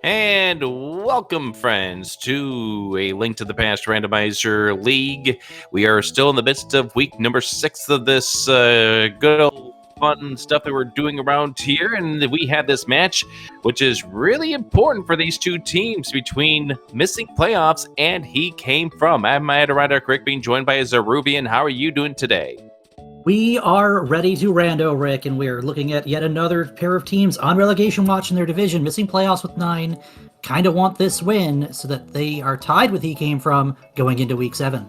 And welcome, friends, to a Link to the Past Randomizer League. We are still in the midst of week number 6 of this good old fun stuff that we're doing around here. And we have this match, which is really important for these two teams between missing playoffs and He Came From. I'm Adirondack Rick, being joined by Zeruvian. How are you doing today? We are ready to rando, Rick, and we're looking at yet another pair of teams on relegation watch in their division, missing playoffs with 9. Kind of want this win so that they are tied with He Came From going into week 7.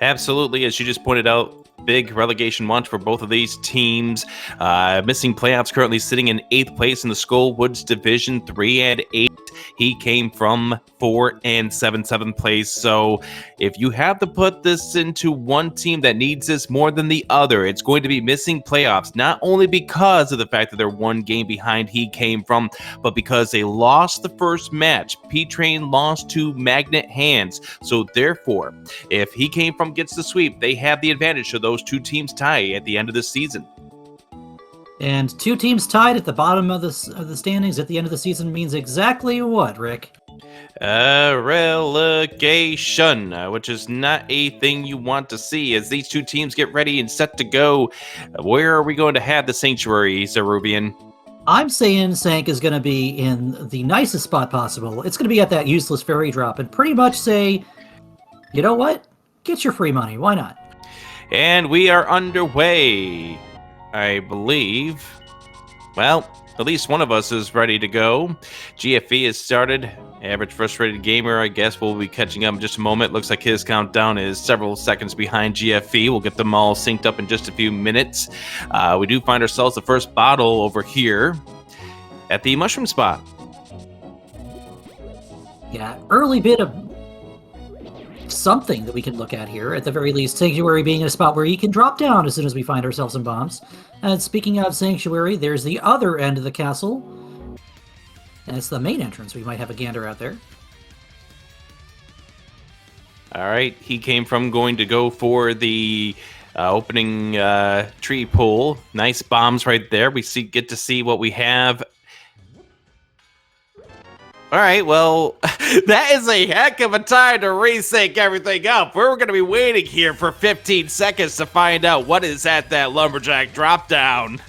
Absolutely, as you just pointed out, big relegation watch for both of these teams. Missing playoffs currently sitting in 8th place in the Skullwoods Division, 3-8. He Came From 4 and 7th place. So if you have to put this into one team that needs this more than the other, it's going to be missing playoffs, not only because of the fact that they're one game behind He Came From, but because they lost the first match. P-Train lost to Magnet Hands. So therefore, if He Came From gets the sweep, they have the advantage, so those two teams tie at the end of the season. And two teams tied at the bottom of the standings at the end of the season means exactly what, Rick? Relegation, which is not a thing you want to see as these two teams get ready and set to go. Where are we going to have the Sanctuary, Zeruvian? I'm saying Sank is going to be in the nicest spot possible. It's going to be at that useless fairy drop and pretty much say, you know what? Get your free money. Why not? And we are underway, I believe. Well, at least one of us is ready to go. GFE has started. Average Frustrated Gamer, I guess, will be catching up in just a moment. Looks like his countdown is several seconds behind GFE. We'll get them all synced up in just a few minutes. We do find ourselves the first bottle over here at the mushroom spot. Yeah, early bit of something that we can look at here, at the very least. Sanctuary being in a spot where he can drop down as soon as we find ourselves in bombs. And speaking of Sanctuary, there's the other end of the castle. And it's the main entrance. We might have a gander out there. All right, He Came From going to go for the opening tree pull. Nice bombs right there. We get to see what we have. All right, well, that is a heck of a time to resync everything up. We're going to be waiting here for 15 seconds to find out what is at that lumberjack drop down.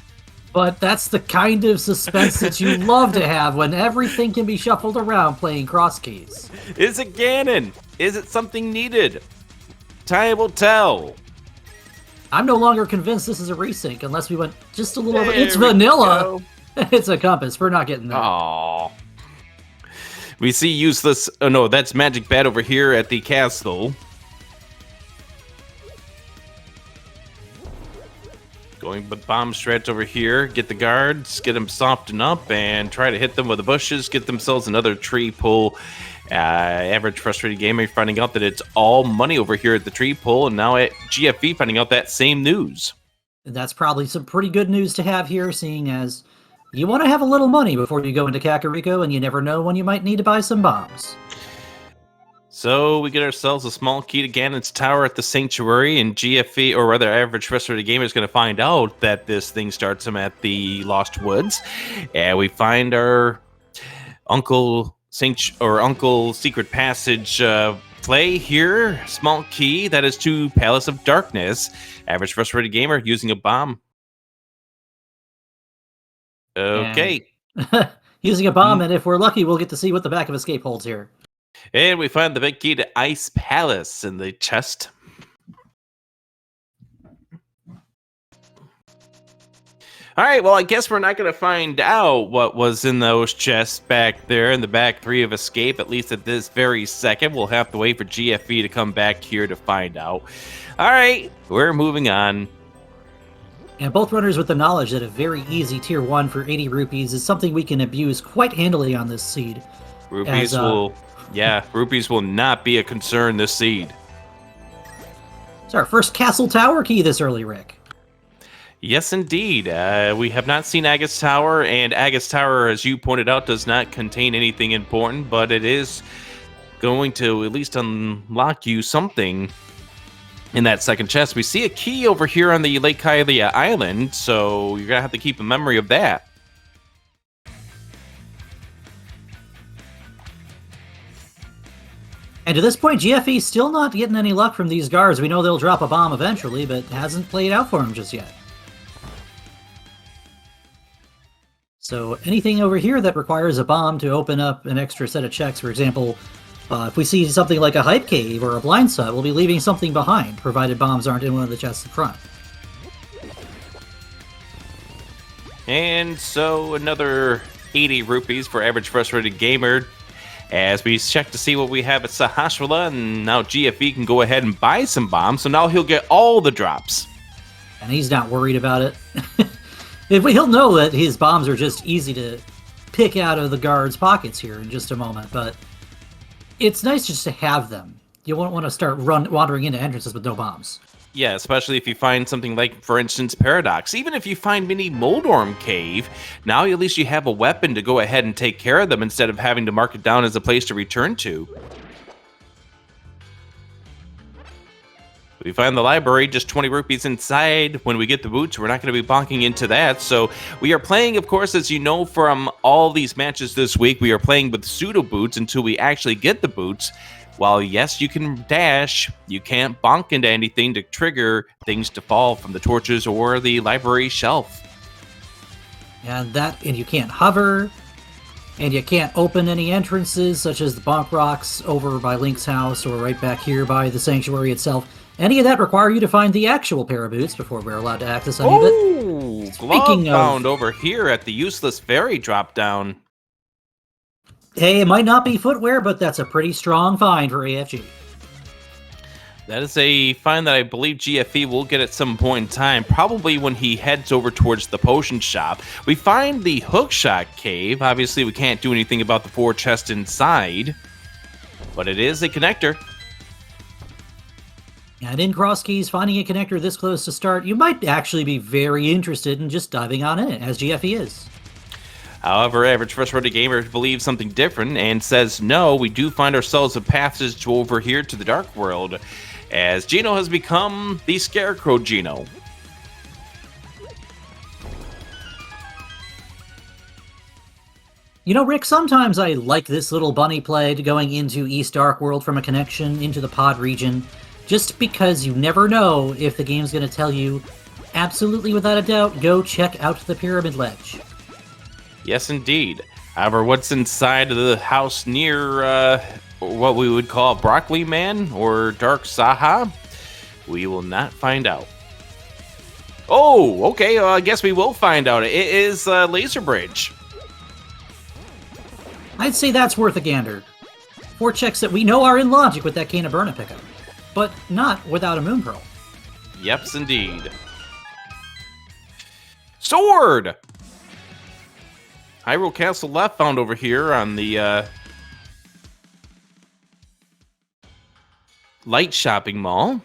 But that's the kind of suspense that you love to have when everything can be shuffled around playing cross keys. Is it Ganon? Is it something needed? Time will tell. I'm no longer convinced this is a resync unless we went just a little bit. It's vanilla. It's a compass. We're not getting there. Aww. We see useless. Oh no, that's Magic Bat over here at the castle. Going with bomb stretch over here. Get the guards, get them softened up, and try to hit them with the bushes. Get themselves another tree pull. Average Frustrated Gamer finding out that it's all money over here at the tree pull, and now at GFE finding out that same news. That's probably some pretty good news to have here, seeing as you want to have a little money before you go into Kakariko, and you never know when you might need to buy some bombs. So we get ourselves a small key to Ganon's Tower at the Sanctuary, and GFE, or rather Average Frustrated Gamer, is going to find out that this thing starts him at the Lost Woods. And we find our Uncle Secret Passage play here. Small key, that is to Palace of Darkness. Average Frustrated Gamer using a bomb. Okay. Using a bomb, and if we're lucky, we'll get to see what the back of escape holds here. And we find the big key to Ice Palace in the chest. All right, well, I guess we're not going to find out what was in those chests back there in the back 3 of Escape, at least at this very second. We'll have to wait for GFE to come back here to find out. All right, we're moving on. And both runners with the knowledge that a very easy tier 1 for 80 rupees is something we can abuse quite handily on this seed. Rupees rupees will not be a concern this seed. It's our first castle tower key this early, Rick. Yes, indeed. We have not seen Agus Tower, and Agus Tower, as you pointed out, does not contain anything important, but it is going to at least unlock you something in that second chest. We see a key over here on the Lake Hylia Island, so you're going to have to keep a memory of that. And to this point, GFE's still not getting any luck from these guards. We know they'll drop a bomb eventually, but it hasn't played out for him just yet. So anything over here that requires a bomb to open up an extra set of checks, for example, if we see something like a hype cave or a blind side, we'll be leaving something behind, provided bombs aren't in one of the chests in front. And so another 80 rupees for average frustrated gamer as we check to see what we have at Sahasrara, and now GFE can go ahead and buy some bombs, so now he'll get all the drops. And he's not worried about it. He'll know that his bombs are just easy to pick out of the guards' pockets here in just a moment, but it's nice just to have them. You won't want to start wandering into entrances with no bombs. Yeah, especially if you find something like, for instance, Paradox. Even if you find Mini Moldorm Cave, now at least you have a weapon to go ahead and take care of them instead of having to mark it down as a place to return to. We find the library, just 20 rupees inside. When we get the boots, we're not going to be bonking into that. So we are playing, of course, as you know from all these matches this week, we are playing with pseudo boots until we actually get the boots. While, yes, you can dash, you can't bonk into anything to trigger things to fall from the torches or the library shelf. And you can't hover, and you can't open any entrances, such as the bonk rocks over by Link's house or right back here by the sanctuary itself. Any of that require you to find the actual pair of boots before we're allowed to access any of it. Oh, glove found over here at the useless fairy drop down. Hey, it might not be footwear, but that's a pretty strong find for AFG. That is a find that I believe GFE will get at some point in time, probably when he heads over towards the potion shop. We find the hookshot cave. Obviously, we can't do anything about the 4 chests inside, but it is a connector. And in Cross Keys, finding a connector this close to start, you might actually be very interested in just diving on in it, as GFE is. However, average frustrated gamer believes something different and says, no, we do find ourselves a passage over here to the Dark World, as Gino has become the Scarecrow Gino. You know, Rick, sometimes I like this little bunny play to going into East Dark World from a connection into the pod region, just because you never know if the game's going to tell you, absolutely without a doubt, go check out the Pyramid Ledge. Yes, indeed. However, what's inside of the house near what we would call Broccoli Man or Dark Saha, we will not find out. Oh, okay, I guess we will find out. It is Laser Bridge. I'd say that's worth a gander. 4 checks that we know are in logic with that Cane of Burna pickup, but not without a Moon Pearl. Yeps, indeed. Sword! Hyrule Castle left found over here on the Light Shopping Mall.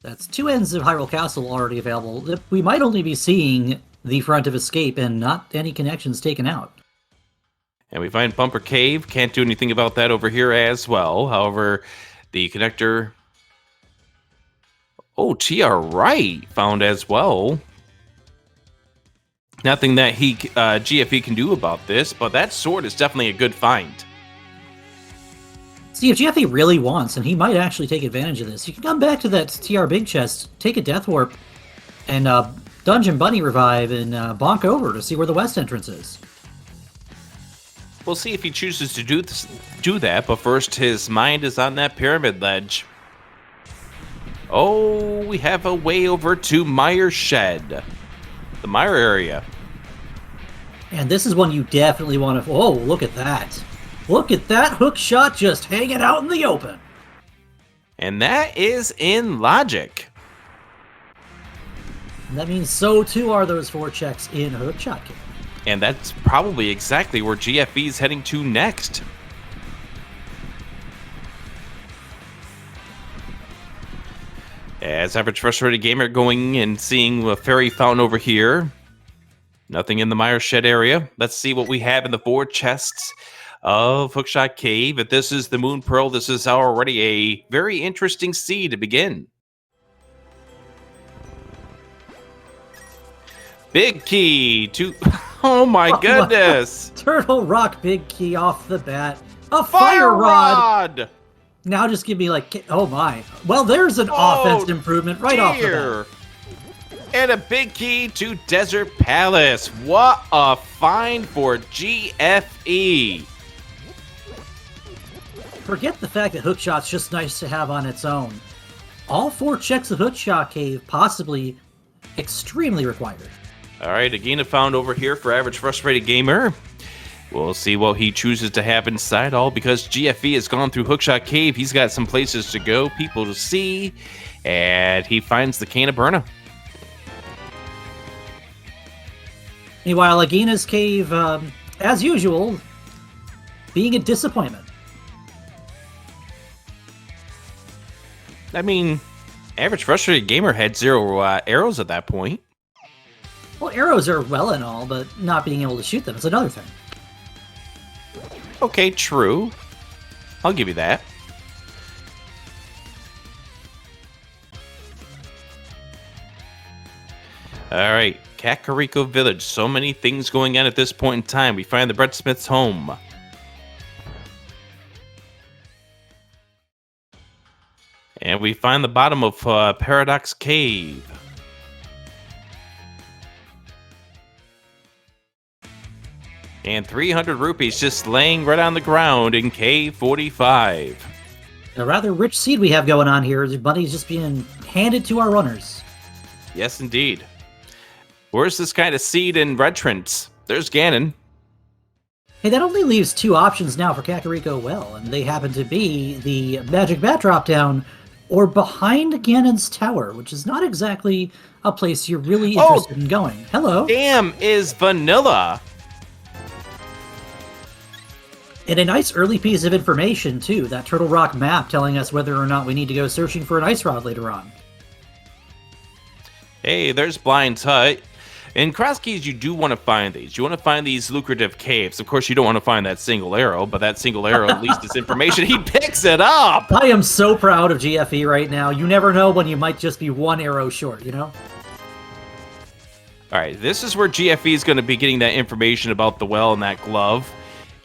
That's 2 ends of Hyrule Castle already available. We might only be seeing the front of Escape and not any connections taken out. And we find Bumper Cave. Can't do anything about that over here as well. However, the connector... Oh, TR Right found as well. Nothing that GFE can do about this, but that sword is definitely a good find. See, if GFE really wants, and he might actually take advantage of this, you can come back to that TR Big Chest, take a Death Warp, and Dungeon Bunny Revive, and bonk over to see where the west entrance is. We'll see if he chooses to do that, but first his mind is on that Pyramid Ledge. Oh, we have a way over to Meyer Shed. The Meyer area. And this is one you definitely want to... Oh, look at that. Look at that hook shot just hanging out in the open. And that is in logic. And that means so too are those 4 checks in hook shot game. And that's probably exactly where GFE is heading to next. As average frustrated gamer going and seeing a fairy fountain over here. Nothing in the Meyer Shed area. Let's see what we have in the 4 chests of Hookshot Cave. If this is the Moon Pearl, this is already a very interesting sea to begin. Big key to... Oh my goodness! Turtle Rock Big Key off the bat. A Fire Rod! Now just give me like, oh my. Well, there's an offense improvement right off the bat. And a big key to Desert Palace. What a find for GFE. Forget the fact that Hookshot's just nice to have on its own. All 4 checks of Hookshot Cave possibly extremely required. All right, again, a found over here for Average Frustrated Gamer. We'll see what he chooses to have inside, all because GFE has gone through Hookshot Cave. He's got some places to go, people to see, and he finds the Can of Burna. Meanwhile, Agina's Cave, as usual, being a disappointment. I mean, Average Frustrated Gamer had 0 arrows at that point. Well, arrows are well and all, but not being able to shoot them is another thing. Okay, true. I'll give you that. All right, Kakariko Village. So many things going on at this point in time. We find the Brett Smith's home. And we find the bottom of Paradox Cave. And 300 rupees just laying right on the ground in Cave 45. A rather rich seed we have going on here. The money's just being handed to our runners. Yes, indeed. Where's this kind of seed in Red Trent? There's Ganon. Hey, that only leaves 2 options now for Kakariko Well, and they happen to be the Magic Bat Dropdown or behind Ganon's Tower, which is not exactly a place you're really interested in going. Hello. Damn, is Vanilla. And a nice early piece of information, too, that Turtle Rock map telling us whether or not we need to go searching for an ice rod later on. Hey, there's Blind's Hut. In Cross Keys, you do want to find these. You want to find these lucrative caves. Of course, you don't want to find that single arrow, but that single arrow, at least it's information. He picks it up! I am so proud of GFE right now. You never know when you might just be 1 arrow short, you know? All right, this is where GFE is going to be getting that information about the well and that glove.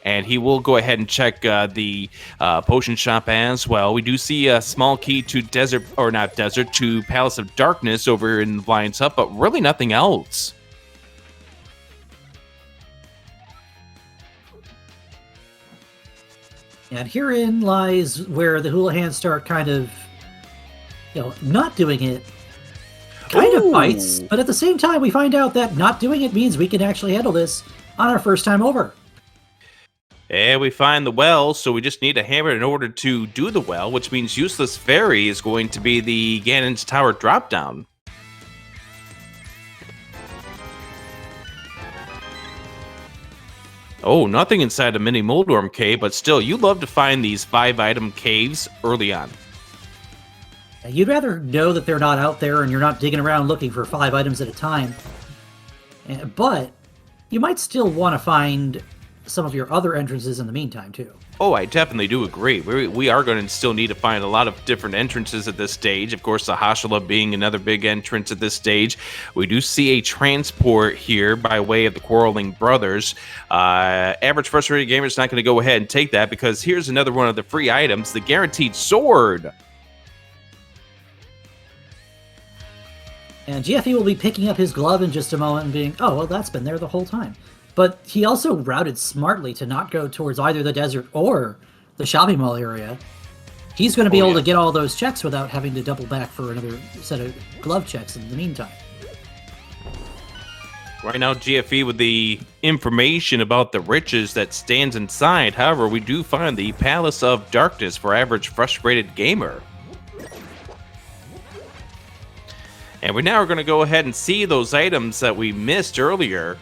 And he will go ahead and check the potion shop as well. We do see a small key to to Palace of Darkness over in Blind's Hut, but really nothing else. And herein lies where the Houlihan's start kind of, not doing it kind of bites. But at the same time, we find out that not doing it means we can actually handle this on our first time over. And we find the well, so we just need a hammer in order to do the well, which means Useless Fairy is going to be the Ganon's Tower dropdown. Oh, nothing inside a mini Moldorm cave, but still, you love to find these 5-item caves early on. You'd rather know that they're not out there and you're not digging around looking for 5 items at a time. But you might still want to find some of your other entrances in the meantime, too. Oh, I definitely do agree. We are going to still need to find a lot of different entrances at this stage. Of course, the Hashala being another big entrance at this stage. We do see a transport here by way of the Quarreling Brothers. Average Frustrated Gamer is not going to go ahead and take that because here's another one of the free items, the Guaranteed Sword. And GFE will be picking up his glove in just a moment and being, oh, well, that's been there the whole time. But he also routed smartly to not go towards either the desert or the shopping mall area. He's going to be able to get all those checks without having to double back for another set of glove checks in the meantime. Right now, GFE with the information about the riches that stands inside. However, we do find the Palace of Darkness for Average Frustrated Gamer. And we now are going to go ahead and see those items that we missed earlier.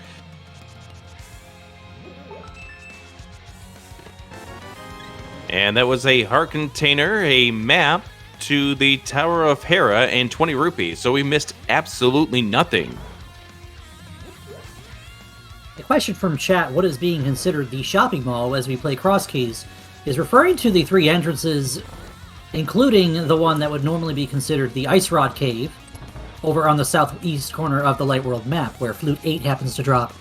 And that was a heart container, a map to the Tower of Hera, and 20 rupees. So we missed absolutely nothing. A question from chat, what is being considered the shopping mall as we play Cross Keys, is referring to the 3 entrances, including the one that would normally be considered the Ice Rod Cave, over on the southeast corner of the Light World map, where Flute 8 happens to drop.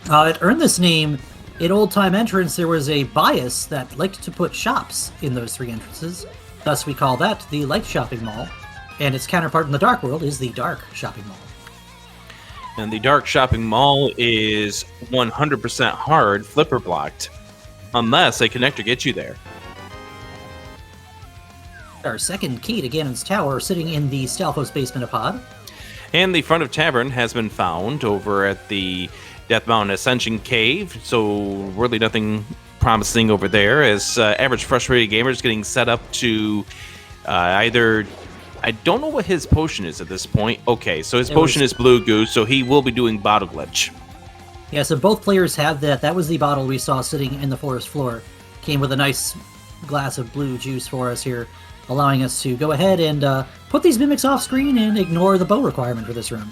It earned this name In old-time entrance, there was a bias that liked to put shops in those 3 entrances. Thus, we call that the Light Shopping Mall. And its counterpart in the Dark World is the Dark Shopping Mall. And the Dark Shopping Mall is 100% hard flipper blocked, unless a connector gets you there. Our second key to Ganon's Tower sitting in the Stalfos basement of Pod. And the front of Tavern has been found over at the Death Mountain Ascension Cave, so really nothing promising over there, as average frustrated gamer is getting set up to either... I don't know what his potion is at this point. Okay, so his potion is Blue Goose, so he will be doing Bottle Glitch. Yeah, so both players have that. That was the bottle we saw sitting in the forest floor. Came with a nice glass of blue juice for us here, allowing us to go ahead and put these mimics off screen and ignore the bow requirement for this room.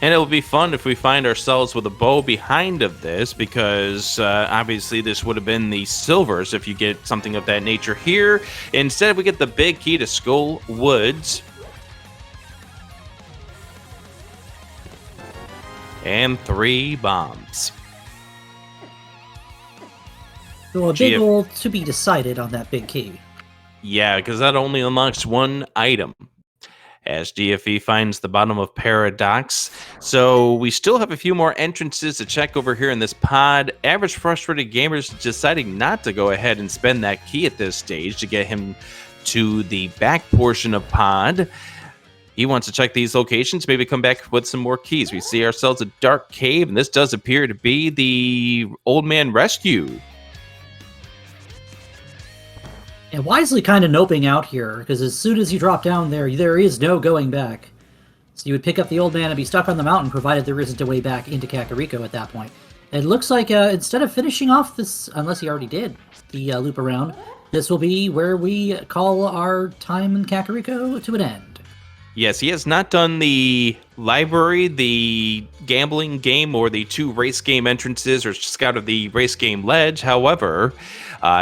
And it will be fun if we find ourselves with a bow behind of this, because obviously this would have been the silvers if you get something of that nature here. Instead, we get the big key to Skull Woods. And 3 bombs. So a big goal to be decided on that big key. Yeah, because that only unlocks 1 item, as GFE finds the bottom of Paradox. So we still have a few more entrances to check over here in this pod. Average frustrated gamers deciding not to go ahead and spend that key at this stage to get him to the back portion of pod. He wants to check these locations, maybe come back with some more keys. We see ourselves a dark cave, and this does appear to be the Old Man Rescue. And wisely kind of noping out here, because as soon as you drop down there is no going back. So you would pick up the old man and be stuck on the mountain, provided there isn't a way back into Kakariko at that point. It looks like instead of finishing off this, unless he already did the loop around, this will be where we call our time in Kakariko to an end. Yes, he has not done the library, the gambling game, or the 2 race game entrances, or scout of the race game ledge. However,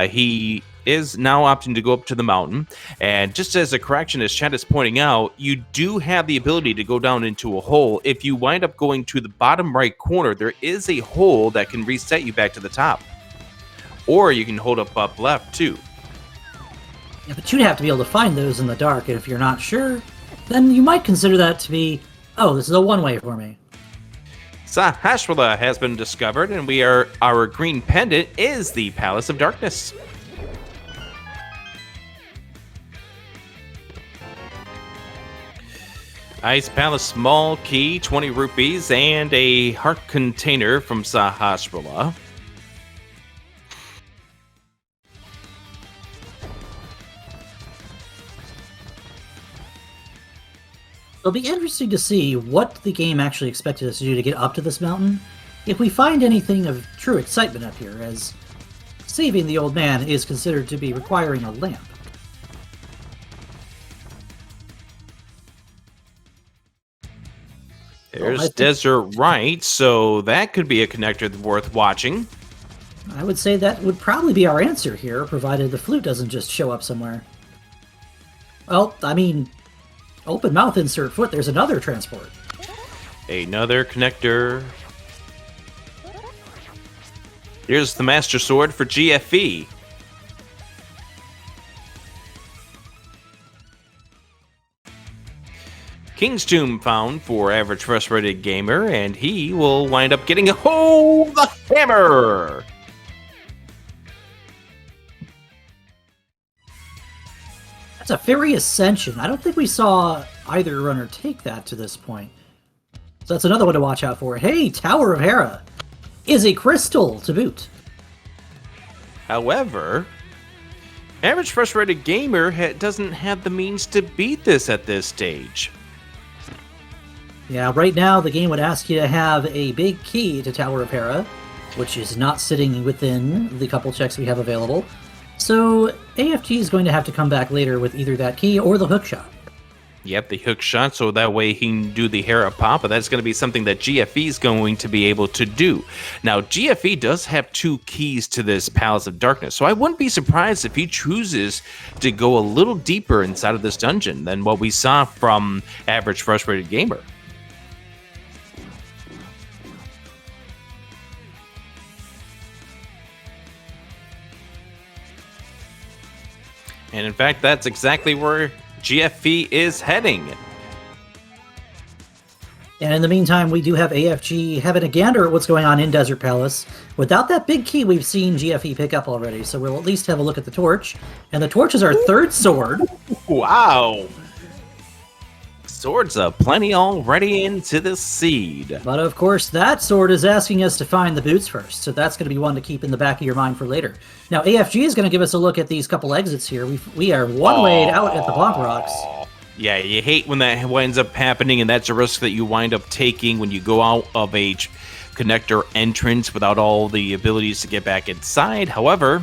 he is now opting to go up to the mountain. And just as a correction, as Chad is pointing out, you do have the ability to go down into a hole. If you wind up going to the bottom right corner, there is a hole that can reset you back to the top. Or you can hold up left, too. Yeah, but you'd have to be able to find those in the dark, and if you're not sure, then you might consider that to be, oh, this is a one-way for me. Sahasrahla has been discovered, and our green pendant is the Palace of Darkness. Ice Palace small key, 20 rupees, and a heart container from Sahasrahla. It'll be interesting to see what the game actually expected us to do to get up to this mountain. If we find anything of true excitement up here, as saving the old man is considered to be requiring a lamp. There's Desert Right, so that could be a connector worth watching. I would say that would probably be our answer here, provided the flute doesn't just show up somewhere. Well, I mean, open mouth, insert foot, there's another transport. Another connector. Here's the Master Sword for GFE. King's Tomb found for average frustrated gamer, and he will wind up getting the hammer! That's a Fairy Ascension. I don't think we saw either runner take that to this point. So that's another one to watch out for. Hey, Tower of Hera is a crystal to boot. However, average frustrated gamer doesn't have the means to beat this at this stage. Yeah, right now the game would ask you to have a big key to Tower of Hera, which is not sitting within the couple checks we have available. So AFG is going to have to come back later with either that key or the hook shot. Yep, the hook shot, so that way he can do the Hera pop, but that's going to be something that GFE is going to be able to do. Now, GFE does have 2 keys to this Palace of Darkness, so I wouldn't be surprised if he chooses to go a little deeper inside of this dungeon than what we saw from average frustrated gamer. And in fact, that's exactly where GFE is heading. And in the meantime, we do have AFG having a gander at what's going on in Desert Palace. Without that big key, we've seen GFE pick up already, so we'll at least have a look at the torch. And the torch is our third sword. Wow! Swords plenty already into the seed. But of course, that sword is asking us to find the boots first, so that's going to be one to keep in the back of your mind for later. Now, AFG is going to give us a look at these couple exits here. We are one way out at the Bonk Rocks. Yeah, you hate when that winds up happening, and that's a risk that you wind up taking when you go out of a connector entrance without all the abilities to get back inside. However,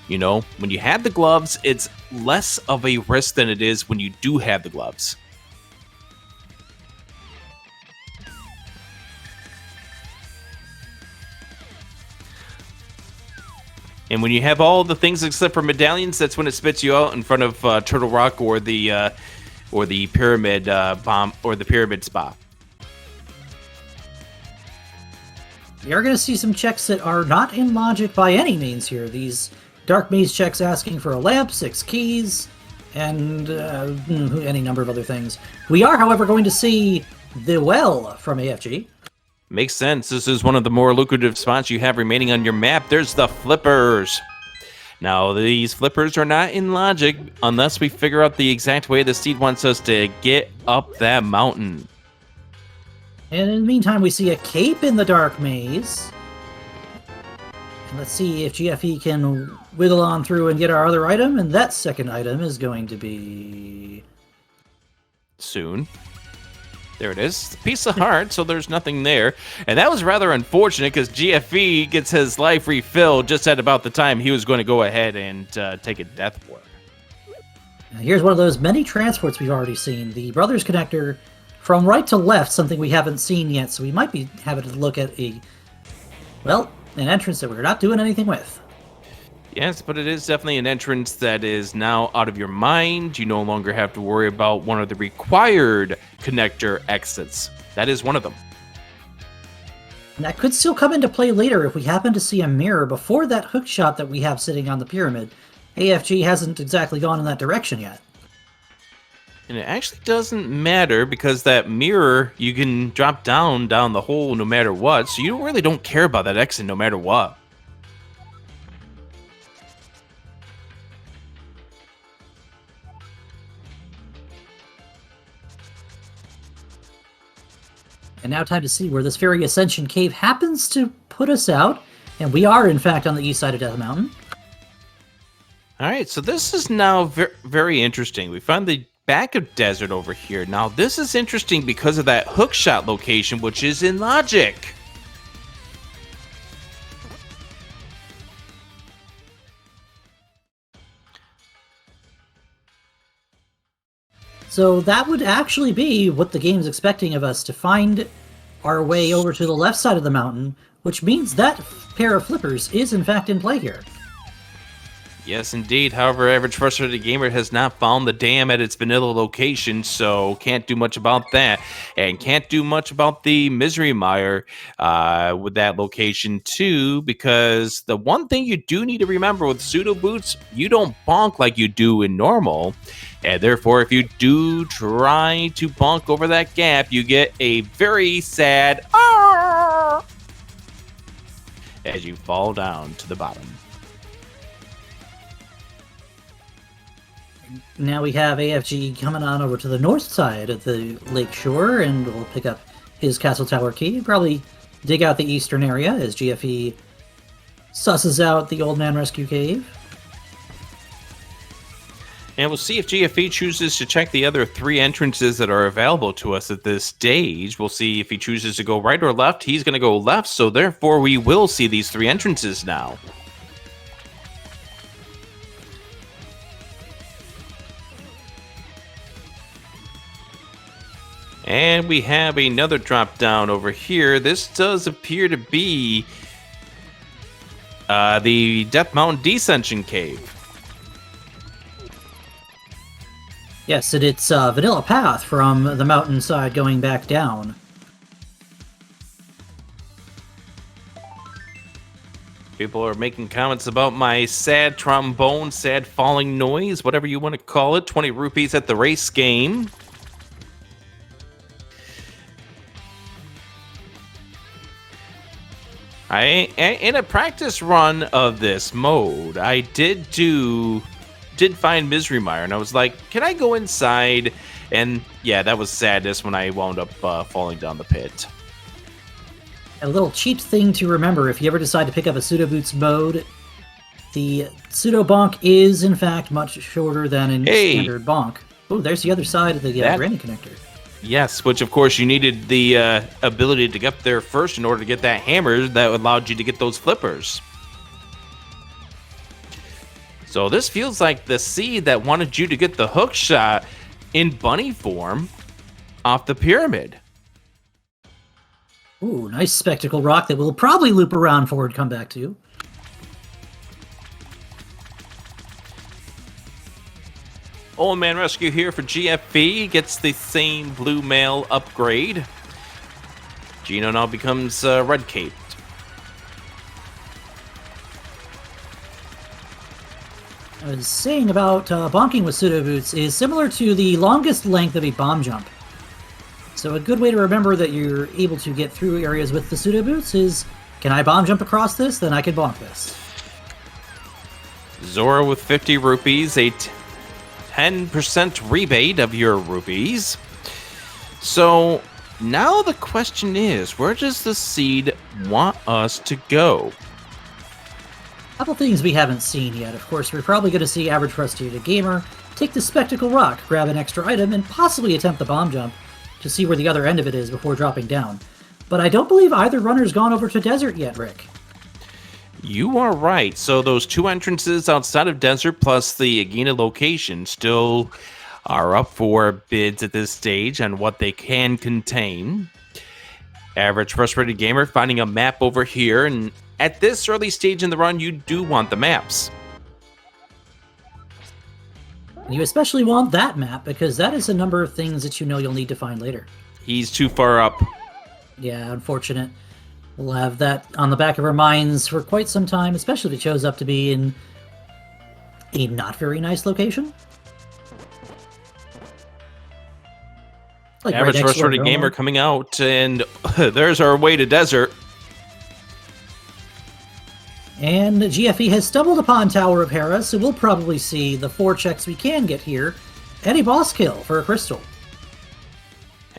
you know, when you have the gloves, it's less of a risk than it is when you do have the gloves. And when you have all the things except for medallions, that's when it spits you out in front of Turtle Rock or the pyramid bomb or the pyramid spot. We are going to see some checks that are not in logic by any means here. These Dark Maze checks asking for a lamp, 6 keys, and any number of other things. We are, however, going to see the well from AFG. Makes sense. This is one of the more lucrative spots you have remaining on your map. There's the flippers. Now, these flippers are not in logic unless we figure out the exact way the seed wants us to get up that mountain. And in the meantime, we see a cape in the Dark Maze. Let's see if GFE can wiggle on through and get our other item, and that second item is going to be... soon. There it is. Piece of heart, so there's nothing there. And that was rather unfortunate because GFE gets his life refilled just at about the time he was going to go ahead and take a death blow. Now here's one of those many transports we've already seen. The Brothers Connector from right to left, something we haven't seen yet, so we might be having to look at an entrance that we're not doing anything with. Yes, but it is definitely an entrance that is now out of your mind. You no longer have to worry about one of the required connector exits. That is one of them. And that could still come into play later if we happen to see a mirror before that hook shot that we have sitting on the pyramid. AFG hasn't exactly gone in that direction yet. And it actually doesn't matter because that mirror, you can drop down the hole no matter what, so you really don't care about that exit no matter what. And now time to see where this Fairy Ascension Cave happens to put us out. And we are, in fact, on the east side of Death Mountain. All right, so this is now very interesting. We found the back of desert over here. Now, this is interesting because of that hookshot location, which is in logic. So that would actually be what the game's expecting of us, to find our way over to the left side of the mountain, which means that pair of flippers is in fact in play here. Yes, indeed. However, Average Frustrated Gamer has not found the dam at its vanilla location, so can't do much about that. And can't do much about the Misery Mire with that location, too, because the one thing you do need to remember with pseudo boots, you don't bonk like you do in normal. And therefore, if you do try to bonk over that gap, you get a very sad "Arr!" as you fall down to the bottom. Now we have AFG coming on over to the north side of the lake shore, and we'll pick up his Castle Tower key. Probably dig out the eastern area as GFE susses out the Old Man Rescue Cave. And we'll see if GFE chooses to check the other 3 entrances that are available to us at this stage. We'll see if he chooses to go right or left. He's going to go left, so therefore we will see these 3 entrances now. And we have another drop down over here. This does appear to be the Death Mountain Descension Cave. Yes, and it's a vanilla path from the mountainside going back down. People are making comments about my sad trombone, sad falling noise, whatever you want to call it. 20 rupees at the race game. In a practice run of this mode, I did find Misery Mire, and I was like, can I go inside? And yeah, that was sadness when I wound up falling down the pit. A little cheap thing to remember if you ever decide to pick up a Pseudo Boots mode, the Pseudo Bonk is in fact much shorter than in standard Bonk. Oh, there's the other side of the granny connector. Yes, which of course you needed the ability to get up there first in order to get that hammer that allowed you to get those flippers. So this feels like the seed that wanted you to get the hook shot in bunny form off the pyramid. Ooh, nice spectacle rock that we'll probably loop around forward, come back to. Old Man Rescue here for GFV, gets the same blue mail upgrade. Gino now becomes red caped. I was saying about bonking with Pseudo Boots is similar to the longest length of a bomb jump. So a good way to remember that you're able to get through areas with the Pseudo Boots is, can I bomb jump across this? Then I can bonk this. Zora with 50 rupees, a 10% rebate of your rupees. So now the question is, where does the seed want us to go? A couple things we haven't seen yet. Of course, we're probably going to see Average Frustrated Gamer take the Spectacle Rock, grab an extra item, and possibly attempt the bomb jump to see where the other end of it is before dropping down. But I don't believe either runner's gone over to Desert yet, Rick. You are right. So those two entrances outside of Desert plus the Agena location still are up for bids at this stage on what they can contain. Average Frustrated Gamer finding a map over here, and at this early stage in the run, you do want the maps. You especially want that map, because that is a number of things that you know you'll need to find later. He's too far up. Yeah, unfortunate. We'll have that on the back of our minds for quite some time, especially if it shows up to be in a not very nice location. Like Average Frustrated Gamer coming out, and there's our way to Desert. And GFE has stumbled upon Tower of Hera, so we'll probably see the 4 checks we can get here, and a boss kill for a crystal.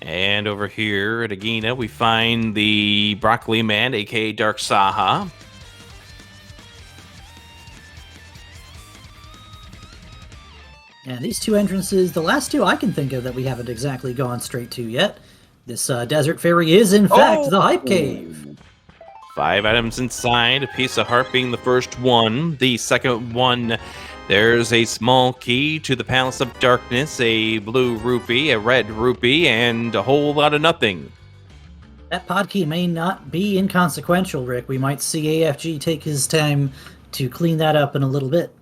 And over here at Agena, we find the Broccoli Man, aka Dark Saha. And these two entrances, the last two I can think of that we haven't exactly gone straight to yet. This Desert Fairy is, in fact, the Hype Cave. 5 items inside, a piece of heart being the first one. The second one, there's a small key to the Palace of Darkness, a blue rupee, a red rupee, and a whole lot of nothing. That pod key may not be inconsequential, Rick. We might see AFG take his time to clean that up in a little bit.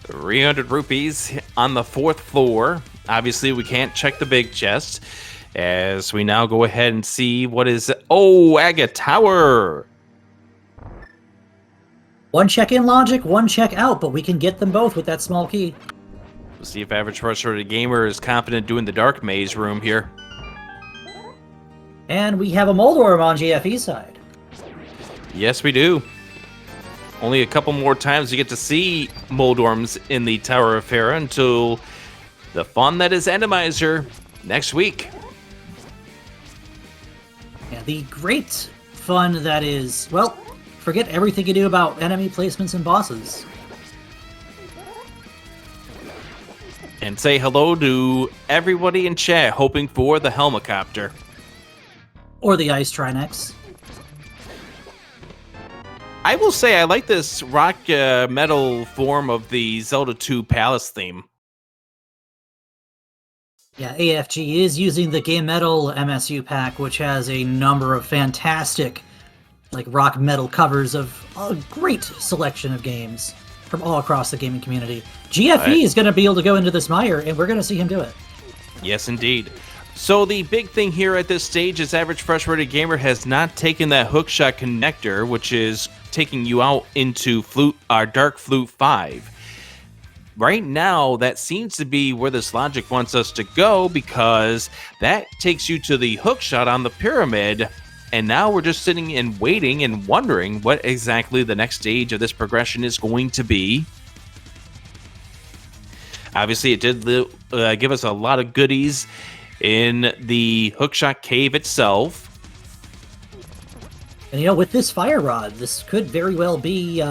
300 rupees on the 4th floor. Obviously, we can't check the big chest, as we now go ahead and see what is... Oh, Agate Tower! 1 check in logic, 1 check out, but we can get them both with that small key. We'll see if Average Frustrated Gamer is confident doing the Dark Maze room here. And we have a Moldorm on GFE's side. Yes, we do. Only a couple more times you get to see Moldorms in the Tower of Hera until the fun that is Randomizer next week. Yeah, the great fun that is, well, forget everything you do about enemy placements and bosses. And say hello to everybody in chat hoping for the Helmicopter. Or the Ice Trinex. I will say I like this rock metal form of the Zelda 2 Palace theme. Yeah, AFG is using the Game Metal MSU pack, which has a number of fantastic rock metal covers of a great selection of games from all across the gaming community. GFE is going to be able to go into this mire, and we're going to see him do it. Yes, indeed. So the big thing here at this stage is Average Frustrated Gamer has not taken that hookshot connector, which is taking you out into Dark Flute 5. Right now, that seems to be where this logic wants us to go, because that takes you to the hookshot on the pyramid, and now we're just sitting and waiting and wondering what exactly the next stage of this progression is going to be. Obviously, it did give us a lot of goodies in the hookshot cave itself. And with this fire rod, this could very well be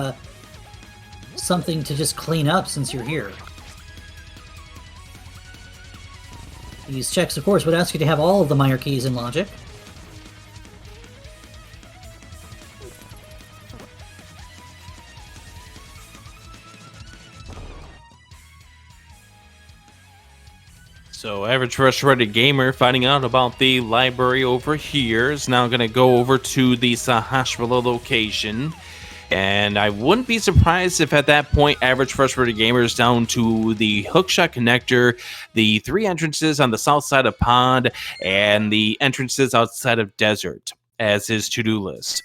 something to just clean up since you're here. These checks, of course, would ask you to have all of the minor keys in logic. So Average Frustrated Gamer, finding out about the library over here, is now going to go over to the Sahasrahla location. And I wouldn't be surprised if at that point Average Frustrated Gamer is down to the hookshot connector, the 3 entrances on the south side of Pond, and the entrances outside of Desert as his to-do list.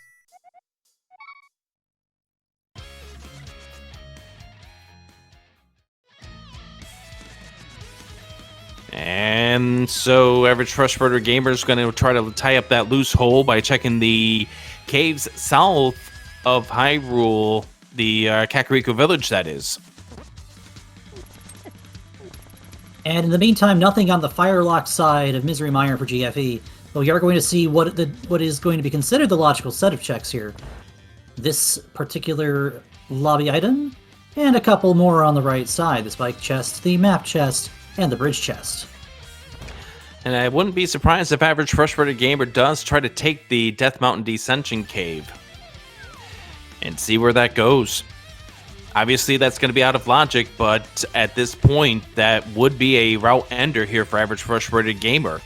And so Average Frustrated Gamer is going to try to tie up that loose hole by checking the caves south of Hyrule, the Kakariko village, that is. And in the meantime, nothing on the Firelock side of Misery Mire for GFE, but we are going to see what is going to be considered the logical set of checks here. This particular lobby item, and a couple more on the right side, the spike chest, the map chest, and the bridge chest. And I wouldn't be surprised if Average Frustrated Gamer does try to take the Death Mountain Descension Cave and see where that goes. Obviously, that's going to be out of logic, but at this point, that would be a route ender here for Average Frustrated Gamer.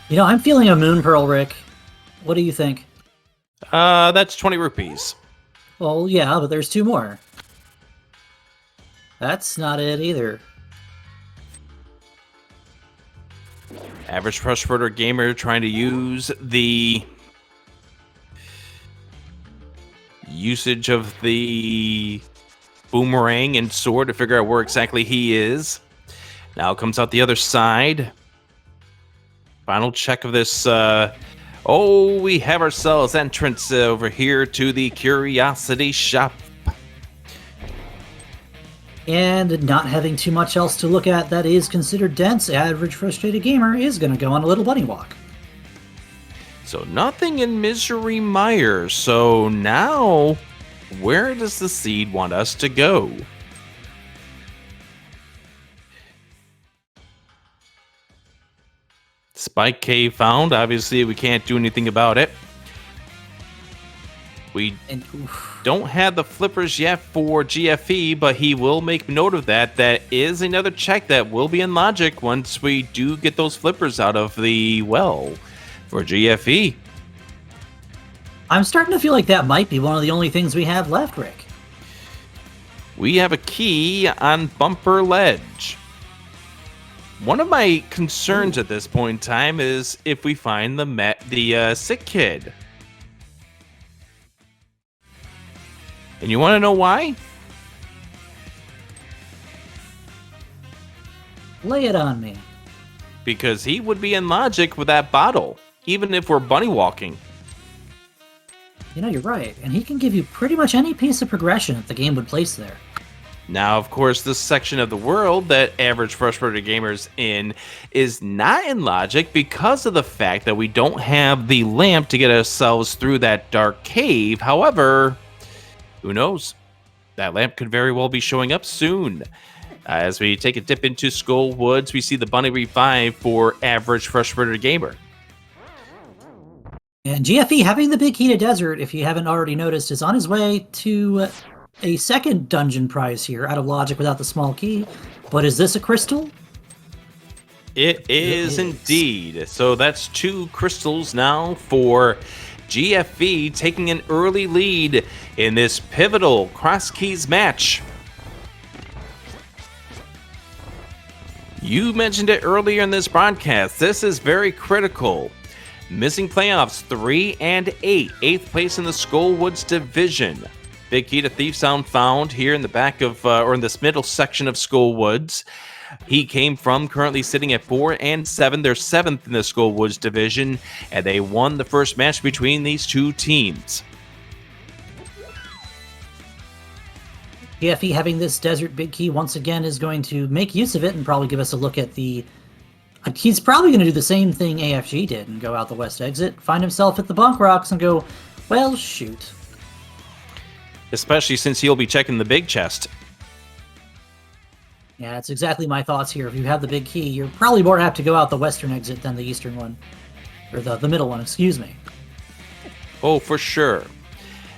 I'm feeling a Moon Pearl, Rick. What do you think? That's 20 rupees. Well, yeah, but there's 2 more. That's not it either. Average Frustrated Gamer trying to use the usage of the boomerang and sword to figure out where exactly he is. Now comes out the other side. Final check of this. We have ourselves entrance over here to the Curiosity Shop. And not having too much else to look at that is considered dense, Average Frustrated Gamer is going to go on a little bunny walk. So nothing in Misery Mire. So now, where does the seed want us to go? Spike Cave found. Obviously, we can't do anything about it. We don't have the flippers yet for GFE, but he will make note of that. That is another check that will be in logic once we do get those flippers out of the well for GFE. I'm starting to feel like that might be one of the only things we have left, Rick. We have a key on Bumper Ledge. One of my concerns at this point in time is if we find the sick kid. And you want to know why? Lay it on me. Because he would be in logic with that bottle, even if we're bunny walking. You're right, and he can give you pretty much any piece of progression that the game would place there. Now, of course, this section of the world that Average Frustrated Gamer's in is not in logic because of the fact that we don't have the lamp to get ourselves through that dark cave. However, who knows? That lamp could very well be showing up soon. As we take a dip into Skull Woods, we see the Bunny Revive for Average Frustrated Gamer. And GFE, having the big key to Desert, if you haven't already noticed, is on his way to a second dungeon prize here, out of logic without the small key. But is this a crystal? It is indeed. So that's 2 crystals now for GFE, taking an early lead in this pivotal cross keys match. You mentioned it earlier in this broadcast. This is very critical. Missing playoffs 3 and 8, 8th place in the Skullwoods division. Big key to Thief Sound found here in the back of, or in this middle section of Skullwoods. He came from currently sitting at 4 and 7. They're 7th in the Skullwoods division, and they won the first match between these two teams. PFE having this Desert Big Key once again is going to make use of it and probably give us a look at the... He's probably going to do the same thing AFG did and go out the west exit, find himself at the bunk rocks and go, well, shoot. Especially since he'll be checking the big chest. Yeah, that's exactly my thoughts here. If you have the Big Key, you're probably more apt to go out the western exit than the eastern one. Or the middle one, excuse me. Oh, for sure.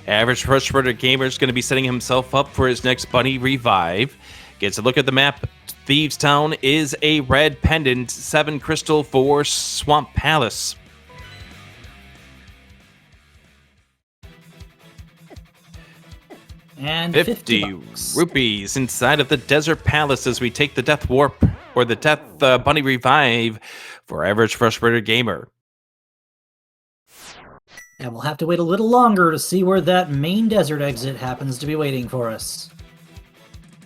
Average Frustrated Gamer is going to be setting himself up for his next Bunny Revive. Gets a look at the map. Thieves Town is a red pendant, 7 crystal for Swamp Palace. And 50 rupees inside of the Desert Palace as we take the Death Warp, or the Death Bunny Revive for Average Frustrated Gamer. And we'll have to wait a little longer to see where that main desert exit happens to be waiting for us.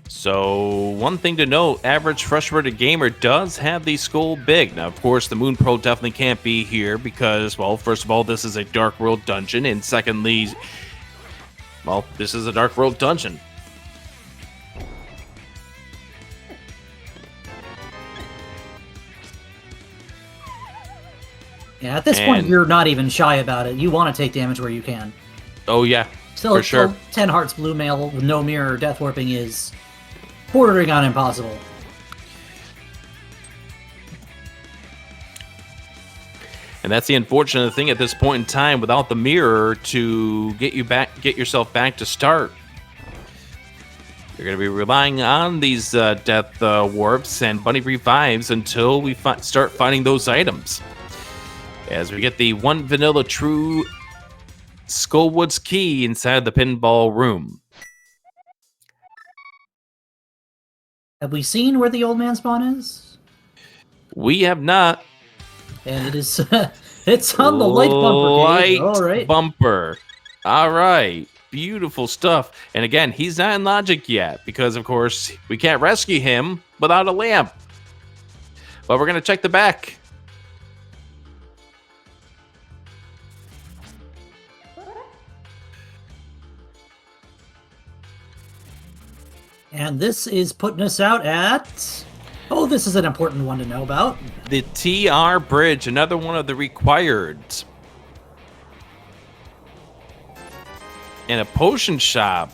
So, one thing to note, Average Frustrated Gamer does have the skull big. Now, of course, the Moon Pearl definitely can't be here because, well, first of all, this is a Dark World dungeon, and secondly, well, this is a Dark World dungeon. Yeah, at this point, you're not even shy about it. You want to take damage where you can. Oh, yeah, for sure. 10 hearts blue mail with no mirror death warping is bordering on impossible. And that's the unfortunate thing at this point in time. Without the mirror to get yourself back to start, you're going to be relying on these death warps and bunny revives until we start finding those items. As we get the one vanilla true Skullwoods key inside the pinball room. Have we seen where the old man spawn is? We have not. And it is it's on the light bumper gauge. All right. Bumper. All right. Beautiful stuff. And again, he's not in logic yet because, of course, we can't rescue him without a lamp. But we're going to check the back. And this is putting us out at... Oh, this is an important one to know about. The TR Bridge, another one of the requireds. And a potion shop.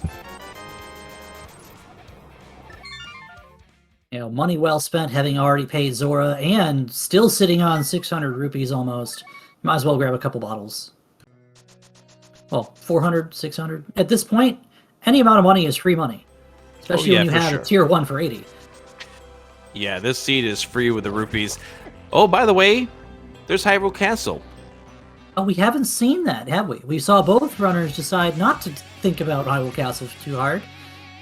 You know, money well spent having already paid Zora and still sitting on 600 rupees almost. Might as well grab a couple bottles. Well, 400, 600. At this point, any amount of money is free money. Especially when you have a tier 1 for 80. Yeah, this seat is free with the rupees. Oh, by the way, there's Hyrule Castle. Oh, we haven't seen that, have we? We saw both runners decide not to think about Hyrule Castle too hard.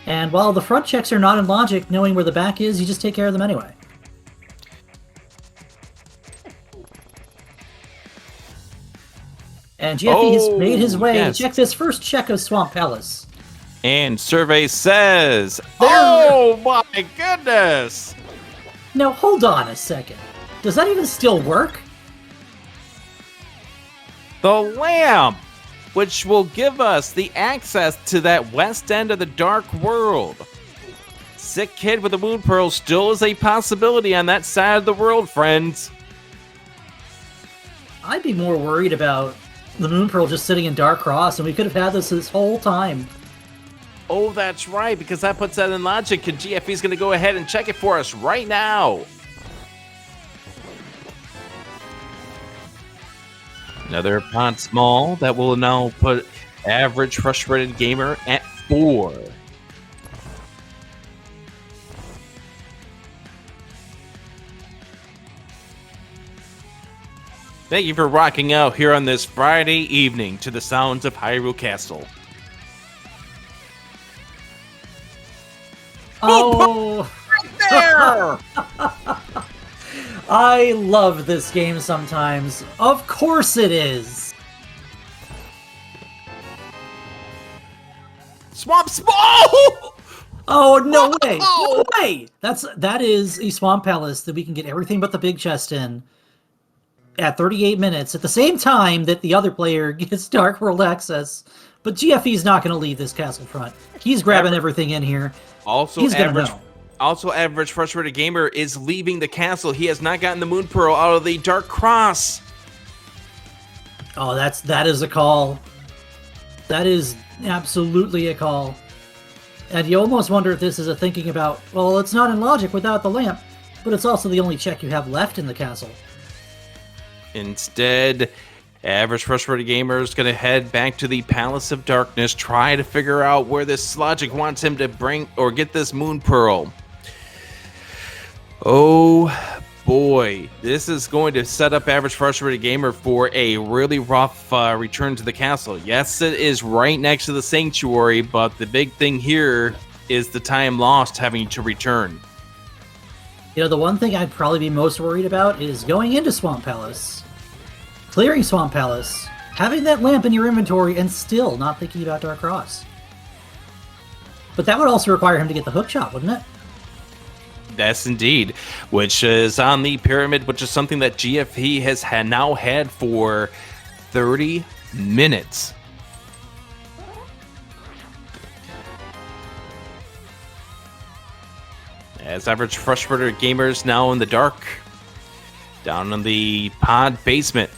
And while the front checks are not in logic, knowing where the back is, you just take care of them anyway. And Jeffy has made his way to check this first check of Swamp Palace. And survey says, oh my goodness! Now, hold on a second. Does that even still work? The lamp, which will give us the access to that west end of the Dark World. Sick Kid with the Moon Pearl still is a possibility on that side of the world, friends. I'd be more worried about the Moon Pearl just sitting in Dark Cross, and we could have had this whole time. Oh, that's right, because that puts that in logic, and GFE's going to go ahead and check it for us right now. Another pot small that will now put Average Frustrated Gamer at 4. Thank you for rocking out here on this Friday evening to the sounds of Hyrule Castle. Oh, right there! I love this game sometimes. Of course it is. Swamp Small! Oh, no way. No way. That is a Swamp Palace that we can get everything but the big chest in at 38 minutes at the same time that the other player gets Dark World access. But GFE's not going to leave this castle front. He's grabbing everything in here. He's going to know. Also, Average Frustrated Gamer is leaving the castle. He has not gotten the Moon Pearl out of the Dark Cross. Oh, that is a call. That is absolutely a call. And you almost wonder if this is a thinking about, well, it's not in logic without the lamp, but it's also the only check you have left in the castle. Instead, Average Frustrated Gamer is going to head back to the Palace of Darkness, try to figure out where this logic wants him to bring or get this Moon Pearl. Oh boy, this is going to set up Average Frustrated Gamer for a really rough return to the castle. Yes, it is right next to the sanctuary, but the big thing here is the time lost having to return. You know, the one thing I'd probably be most worried about is going into Swamp Palace, clearing Swamp Palace, having that lamp in your inventory, and still not thinking about Dark Cross. But that would also require him to get the hook shot, wouldn't it? Yes, indeed, which is on the pyramid, which is something that GFE has now had for 30 minutes. As Average Frustrated Gamers now in the dark, down in the pod basement.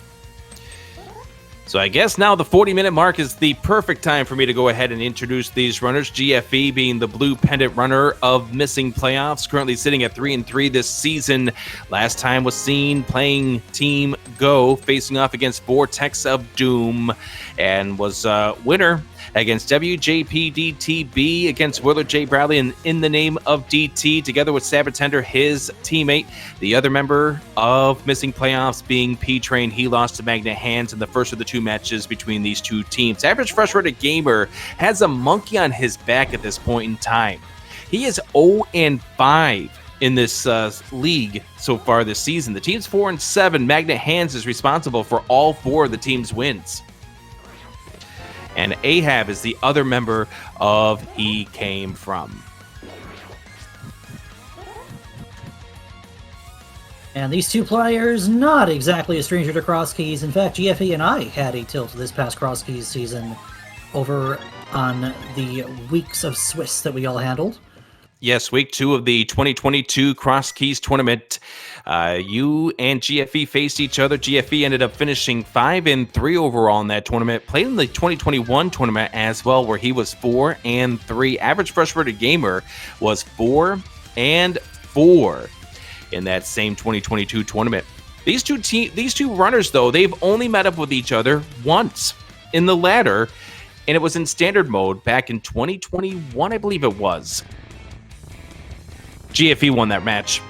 So I guess now the 40-minute mark is the perfect time for me to go ahead and introduce these runners. GFE being the blue pendant runner of missing playoffs, currently sitting at 3-3 this season. Last time was seen playing Team Go, facing off against Vortex of Doom, and was winner against WJPDTB against Willard J. Bradley in the name of DT, together with Sabatender, his teammate. The other member of missing playoffs being P-Train. He lost to Magnet Hands in the first of the two matches between these two teams. Average Frustrated Gamer has a monkey on his back at this point in time. He is 0-5 in this league so far this season. The team's 4-7. Magnet Hands is responsible for all four of the team's wins. And Ahab is the other member of He Came From. And these two players, not exactly a stranger to cross keys. In fact, GFE and I had a tilt this past cross keys season over on the weeks of Swiss that we all handled. Yes, week 2 of the 2022 Cross Keys tournament. You and GFE faced each other. GFE ended up finishing 5-3 overall in that tournament. Played in the 2021 tournament as well, where he was 4-3. Average Frustrated Gamer was 4-4 in that same 2022 tournament. These two runners, though, they've only met up with each other once in the ladder, and it was in standard mode back in 2021, I believe it was. GFE won that match.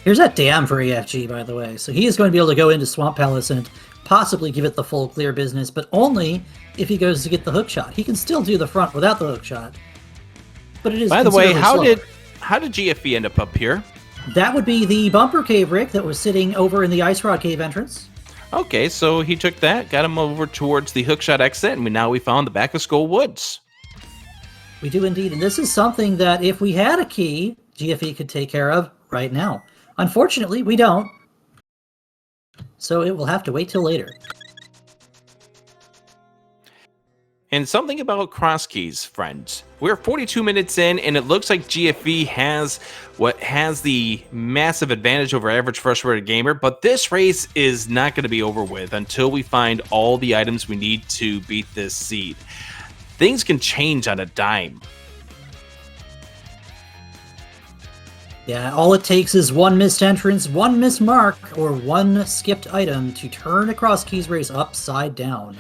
Here's that dam for EFG, by the way. So he is going to be able to go into Swamp Palace and possibly give it the full clear business, but only if he goes to get the hook shot. He can still do the front without the hook shot. But it is. By the way, how slower. did GFE end up here? That would be the bumper cave, Rick, that was sitting over in the Ice Rod Cave entrance. Okay, so he took that, got him over towards the hookshot exit, and now we found the back of Skull Woods. We do indeed, and this is something that if we had a key, GFE could take care of right now. Unfortunately, we don't. So it will have to wait till later. And something about cross keys, friends. We're 42 minutes in, and it looks like GFE has the massive advantage over Average Frustrated Gamer, but this race is not going to be over with until we find all the items we need to beat this seed. Things can change on a dime. Yeah, all it takes is one missed entrance, one missed mark, or one skipped item to turn a cross keys race upside down.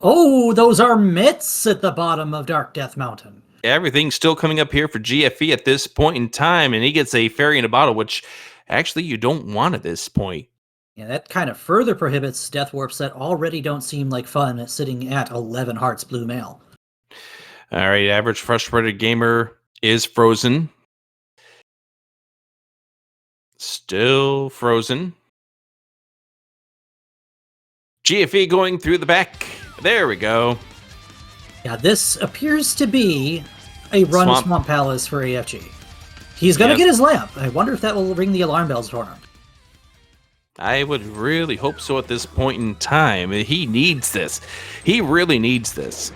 Oh, those are mitts at the bottom of Dark Death Mountain. Everything's still coming up here for GFE at this point in time, and he gets a fairy in a bottle, which actually you don't want at this point. Yeah, that kind of further prohibits death warps that already don't seem like fun sitting at 11 hearts blue mail. All right, Average Frustrated Gamer is frozen. Still frozen. GFE going through the back. There we go. Yeah, this appears to be a run Swamp Palace for AFG. He's going to get his lamp. I wonder if that will ring the alarm bells for him. I would really hope so at this point in time. He needs this. He really needs this.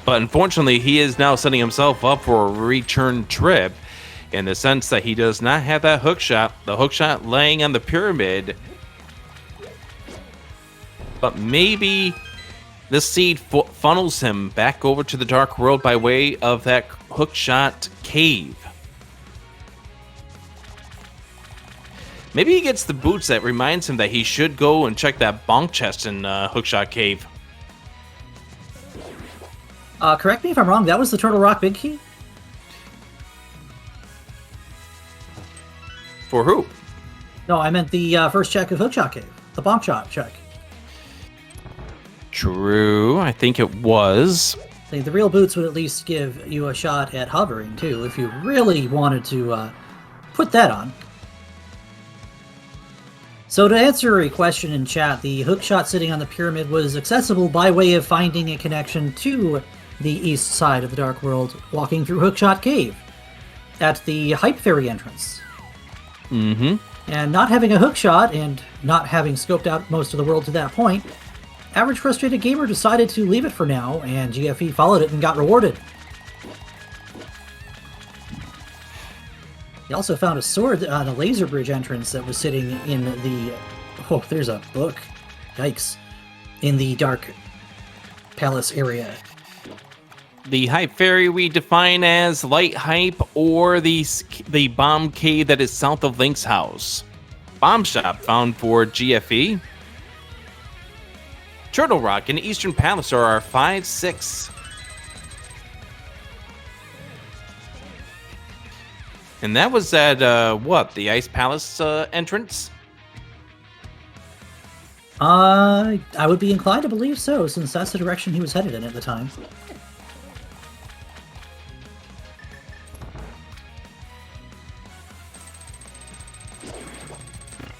But unfortunately, he is now setting himself up for a return trip in the sense that he does not have that hook shot. The hook shot laying on the pyramid. But maybe the seed funnels him back over to the Dark World by way of that hookshot cave. Maybe he gets the boots that reminds him that he should go and check that bonk chest in hookshot cave. Correct me if I'm wrong, that was the Turtle Rock Big Key? For who? No, I meant the first check of hookshot cave. The bonk shot check. True, I think it was. The real boots would at least give you a shot at hovering, too, if you really wanted to put that on. So to answer a question in chat, the hookshot sitting on the pyramid was accessible by way of finding a connection to the east side of the Dark World, walking through Hookshot Cave at the Hype Fairy entrance. Mm-hmm. And not having a hookshot and not having scoped out most of the world to that point, Average Frustrated Gamer decided to leave it for now, and GFE followed it and got rewarded. He also found a sword on a laser bridge entrance that was sitting in the... Oh, there's a book. Yikes. In the Dark Palace area. The Hype Fairy we define as Light Hype or the bomb cave that is south of Link's house. Bomb shop found for GFE. Turtle Rock and Eastern Palace are our 5, 6. And that was at, what, the Ice Palace entrance? I would be inclined to believe so, since that's the direction he was headed in at the time.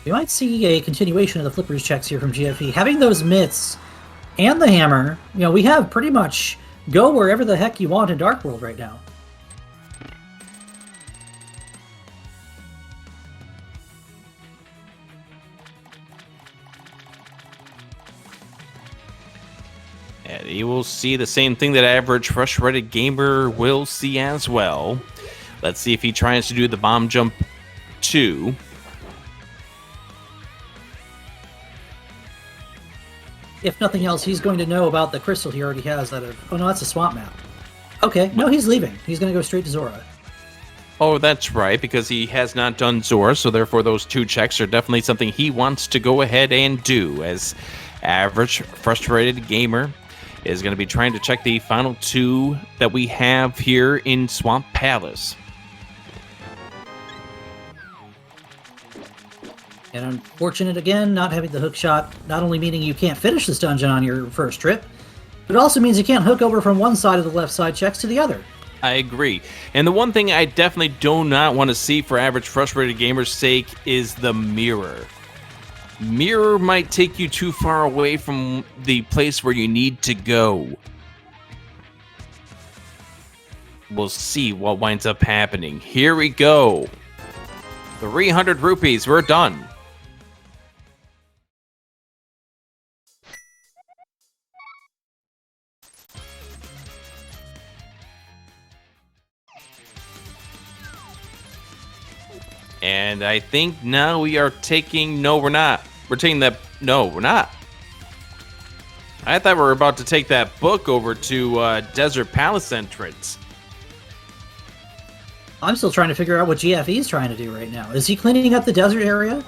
We might see a continuation of the Flippers checks here from GFE. Having those mitts and the hammer, you know, we have pretty much go wherever the heck you want in Dark World right now. And you will see the same thing that Average Frustrated Gamer will see as well. Let's see if he tries to do the bomb jump 2. If nothing else, he's going to know about the crystal he already has. Oh no, that's a swamp map. Okay, no, he's leaving. He's going to go straight to Zora. Oh, that's right, because he has not done Zora, so therefore those 2 checks are definitely something he wants to go ahead and do, as Average Frustrated Gamer is going to be trying to check the final 2 that we have here in Swamp Palace. And unfortunate again, not having the hook shot, not only meaning you can't finish this dungeon on your first trip, but it also means you can't hook over from one side of the left side checks to the other. I agree. And the one thing I definitely do not want to see for Average Frustrated Gamer's sake is the mirror. Mirror might take you too far away from the place where you need to go. We'll see what winds up happening. Here we go. 300 rupees. We're done. And I think now we are taking... No, we're not. We're taking that... No, we're not. I thought we were about to take that book over to Desert Palace entrance. I'm still trying to figure out what GFE is trying to do right now. Is he cleaning up the desert area?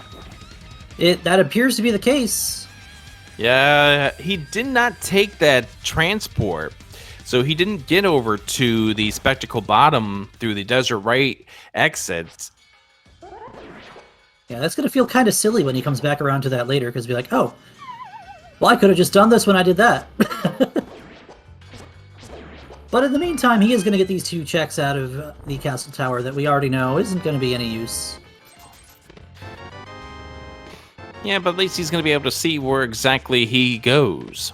That appears to be the case. Yeah, he did not take that transport. So he didn't get over to the Spectacle Bottom through the Desert Right exit. Yeah, that's going to feel kind of silly when he comes back around to that later, because he'll be like, oh, well, I could have just done this when I did that. But in the meantime, he is going to get these 2 checks out of the castle tower that we already know isn't going to be any use. Yeah, but at least he's going to be able to see where exactly he goes.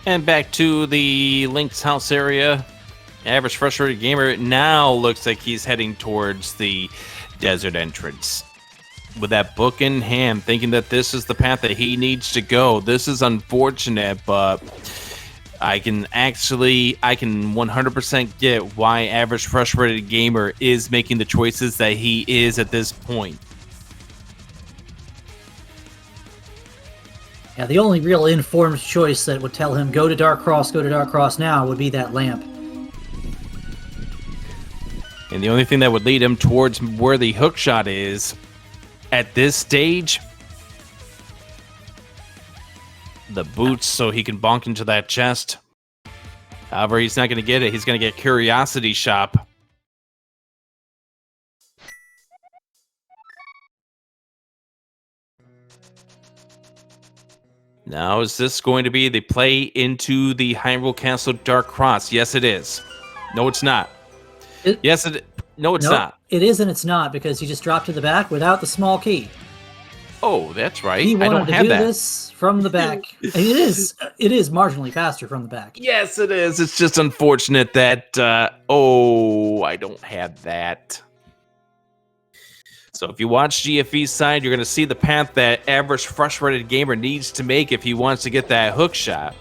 And back to the Link's house area. Average Frustrated Gamer now looks like he's heading towards the desert entrance. With that book in hand, thinking that this is the path that he needs to go. This is unfortunate, but I can 100% get why Average Frustrated Gamer is making the choices that he is at this point. Yeah, the only real informed choice that would tell him go to Dark Cross now would be that lamp. And the only thing that would lead him towards where the hookshot is at this stage, the boots, so he can bonk into that chest. However, he's not going to get it. He's going to get Curiosity Shop. Now, is this going to be the play into the Hyrule Castle Dark Cross? Yes, it is. No, it's not. No, it's not. It is and it's not, because he just dropped to the back without the small key. Oh, that's right. He I don't wanted to have do that. this from the back. It is marginally faster from the back. Yes, it is. It's just unfortunate that, I don't have that. So if you watch GFE's side, you're going to see the path that Average Frustrated Gamer needs to make if he wants to get that hook shot.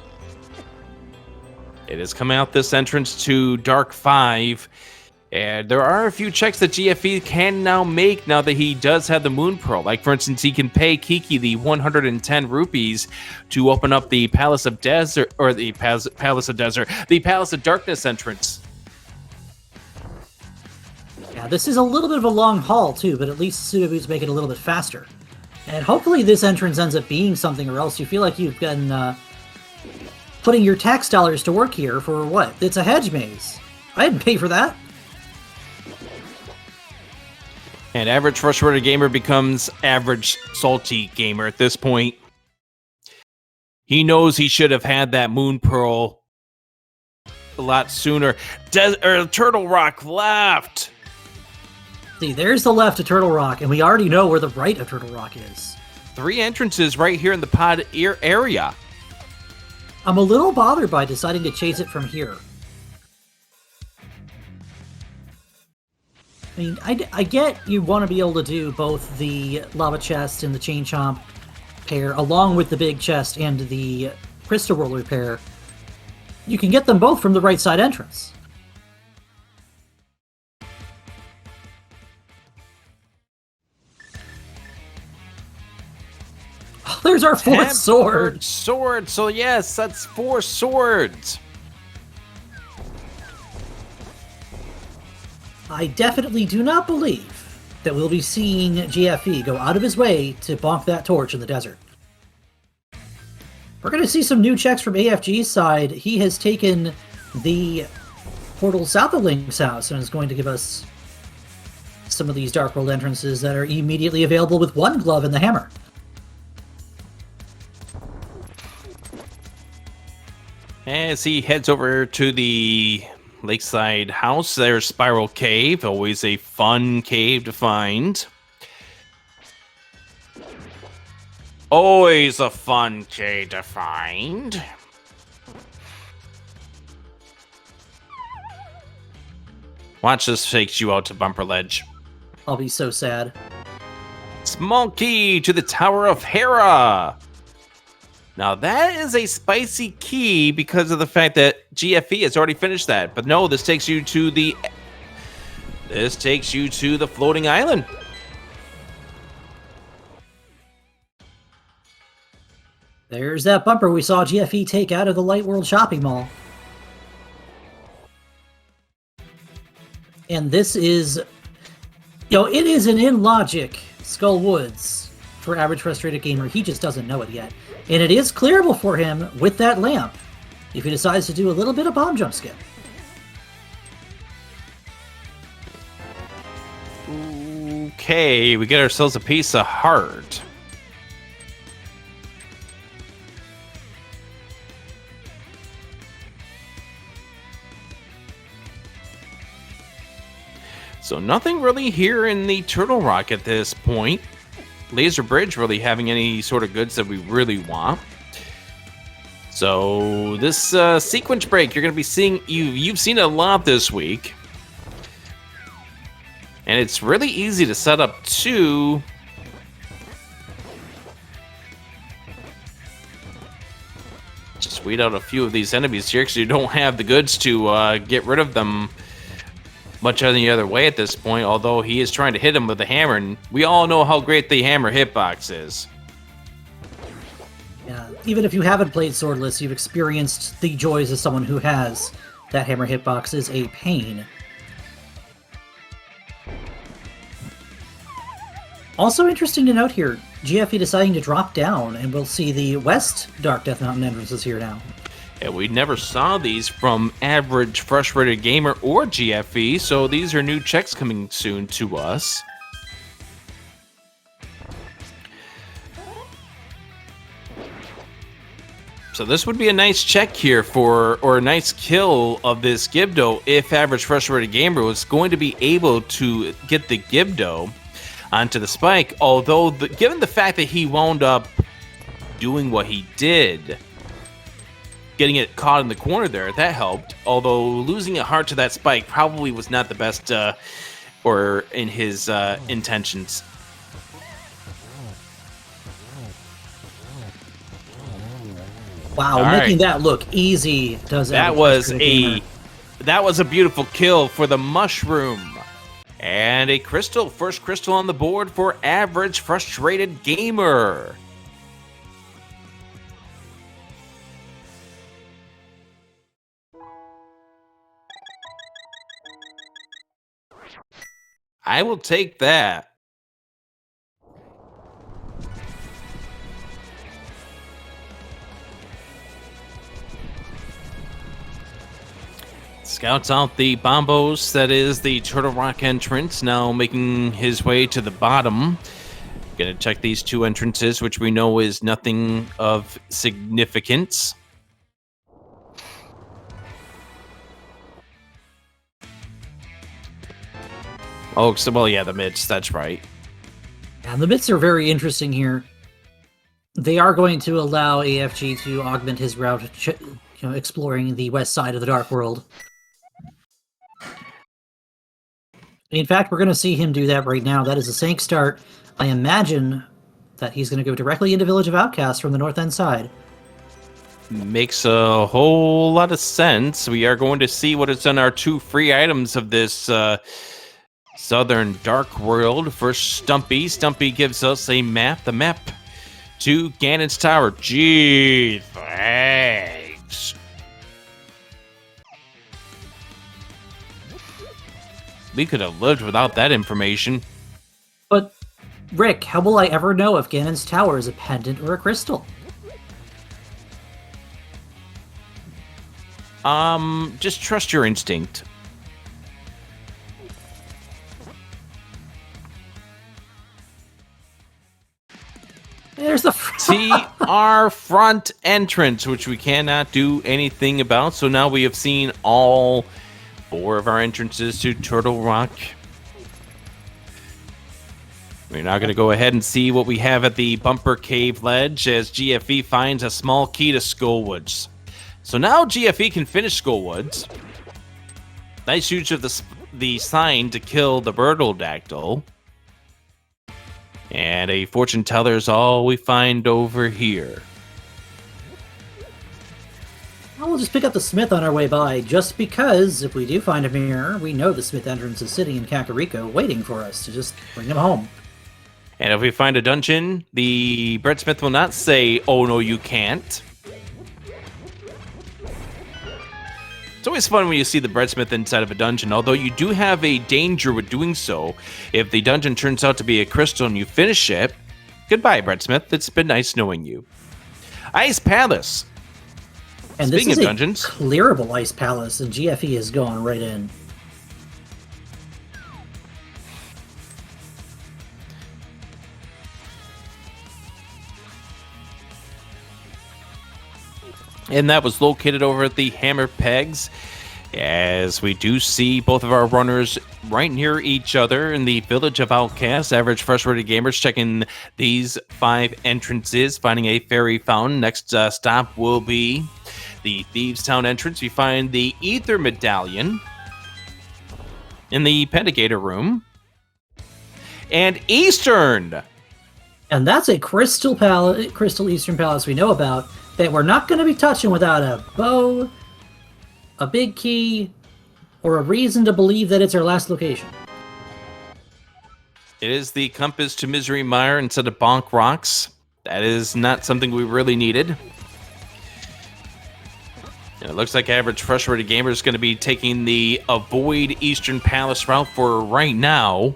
It is coming out this entrance to Dark 5. And there are a few checks that GFE can now make now that he does have the Moon Pearl. Like, for instance, he can pay Kiki the 110 rupees to open up the Palace of Desert, or the Palace of Darkness entrance. Yeah, this is a little bit of a long haul, too, but at least Pseudo Boots make it a little bit faster. And hopefully this entrance ends up being something, or else you feel like you've been putting your tax dollars to work here for what? It's a hedge maze. I didn't pay for that. And Average Frustrated Gamer becomes Average Salty Gamer at this point. He knows he should have had that Moon Pearl a lot sooner. Turtle Rock left! See, there's the left of Turtle Rock, and we already know where the right of Turtle Rock is. 3 entrances right here in the pod area. I'm a little bothered by deciding to chase it from here. I mean, I get you want to be able to do both the Lava Chest and the Chain Chomp pair, along with the Big Chest and the Crystal Roller pair. You can get them both from the right side entrance. Oh, there's our 4th sword! Sword, so yes, that's 4 swords. I definitely do not believe that we'll be seeing GFE go out of his way to bonk that torch in the desert. We're going to see some new checks from AFG's side. He has taken the portal south of Link's house and is going to give us some of these Dark World entrances that are immediately available with 1 glove and the hammer. As he heads over to the Lakeside house, there's Spiral Cave, always a fun cave to find. Always a fun cave to find. Watch this takes you out to Bumper Ledge. I'll be so sad. Small key to the Tower of Hera. Now that is a spicy key because of the fact that GFE has already finished that. But no, this takes you to the floating island. There's that bumper we saw GFE take out of the Light World shopping mall. And this is It is an in-logic Skull Woods for average frustrated gamer. He just doesn't know it yet. And it is clearable for him with that lamp if he decides to do a little bit of bomb jump skip. Okay, we get ourselves a piece of heart. So nothing really here in the Turtle Rock at this point. Laser Bridge really having any sort of goods that we really want. So this sequence break, you're going to be seeing, you've seen it a lot this week. And it's really easy to set up too. Just weed out a few of these enemies here because you don't have the goods to get rid of them much any other way at this point, although he is trying to hit him with the hammer, and we all know how great the hammer hitbox is. Yeah, even if you haven't played Swordless, you've experienced the joys of someone who has. That hammer hitbox is a pain. Also interesting to note here, GFE deciding to drop down, and we'll see the West Dark Death Mountain entrances here now. And we never saw these from Average Frustrated Gamer or GFE, so these are new checks coming soon to us. So this would be a nice check here or a nice kill of this Gibdo if Average Frustrated Gamer was going to be able to get the Gibdo onto the spike, although given the fact that he wound up doing what he did, getting it caught in the corner there, that helped. Although losing a heart to that spike probably was not the best, or in his intentions. Wow, making that look easy does that was a beautiful kill for the mushroom. And a crystal, first crystal on the board for Average Frustrated Gamer. I will take that. Scouts out the Bombos, that is the Turtle Rock entrance, now making his way to the bottom. Gonna check these two entrances, which we know is nothing of significance. Oh, so, well, yeah, the mids, that's right. And the mids are very interesting here. They are going to allow AFG to augment his route, exploring the west side of the Dark World. In fact, we're going to see him do that right now. That is a Sank start. I imagine that he's going to go directly into Village of Outcasts from the north end side. Makes a whole lot of sense. We are going to see what is on our two free items of this Southern Dark World. First, Stumpy. Stumpy gives us a map. The map to Ganon's Tower. Gee, thanks. We could have lived without that information. But, Rick, how will I ever know if Ganon's Tower is a pendant or a crystal? Just trust your instinct. There's the TR front entrance, which we cannot do anything about. So now we have seen all 4 of our entrances to Turtle Rock. We're now going to go ahead and see what we have at the Bumper Cave Ledge as GFE finds a small key to Skullwoods. So now GFE can finish Skullwoods. Nice use of the sign to kill the Birdledactyl. And a fortune teller is all we find over here. We'll just pick up the Smith on our way by, just because if we do find a mirror, we know the Smith entrance is sitting in Kakariko waiting for us to just bring him home. And if we find a dungeon, the Brett Smith will not say, "Oh no, you can't." It's always fun when you see the breadsmith inside of a dungeon, although you do have a danger with doing so. If the dungeon turns out to be a crystal and you finish it, goodbye, breadsmith. It's been nice knowing you. Ice Palace. And Speaking this of is dungeons, a clearable Ice Palace, and GFE is going right in. and that was located over at the Hammer Pegs, as we do see both of our runners right near each other in the Village of Outcasts. Average Frustrated Gamers checking these 5 entrances, finding a fairy fountain. Next stop will be the Thieves Town entrance. We find the Ether Medallion in the Pentagator room. And Eastern! And that's a Crystal Eastern Palace we know about that we're not going to be touching without a bow, a big key, or a reason to believe that it's our last location. It is the Compass to Misery Mire instead of Bonk Rocks. That is not something we really needed. And it looks like Average Frustrated Gamer is going to be taking the Avoid Eastern Palace route for right now.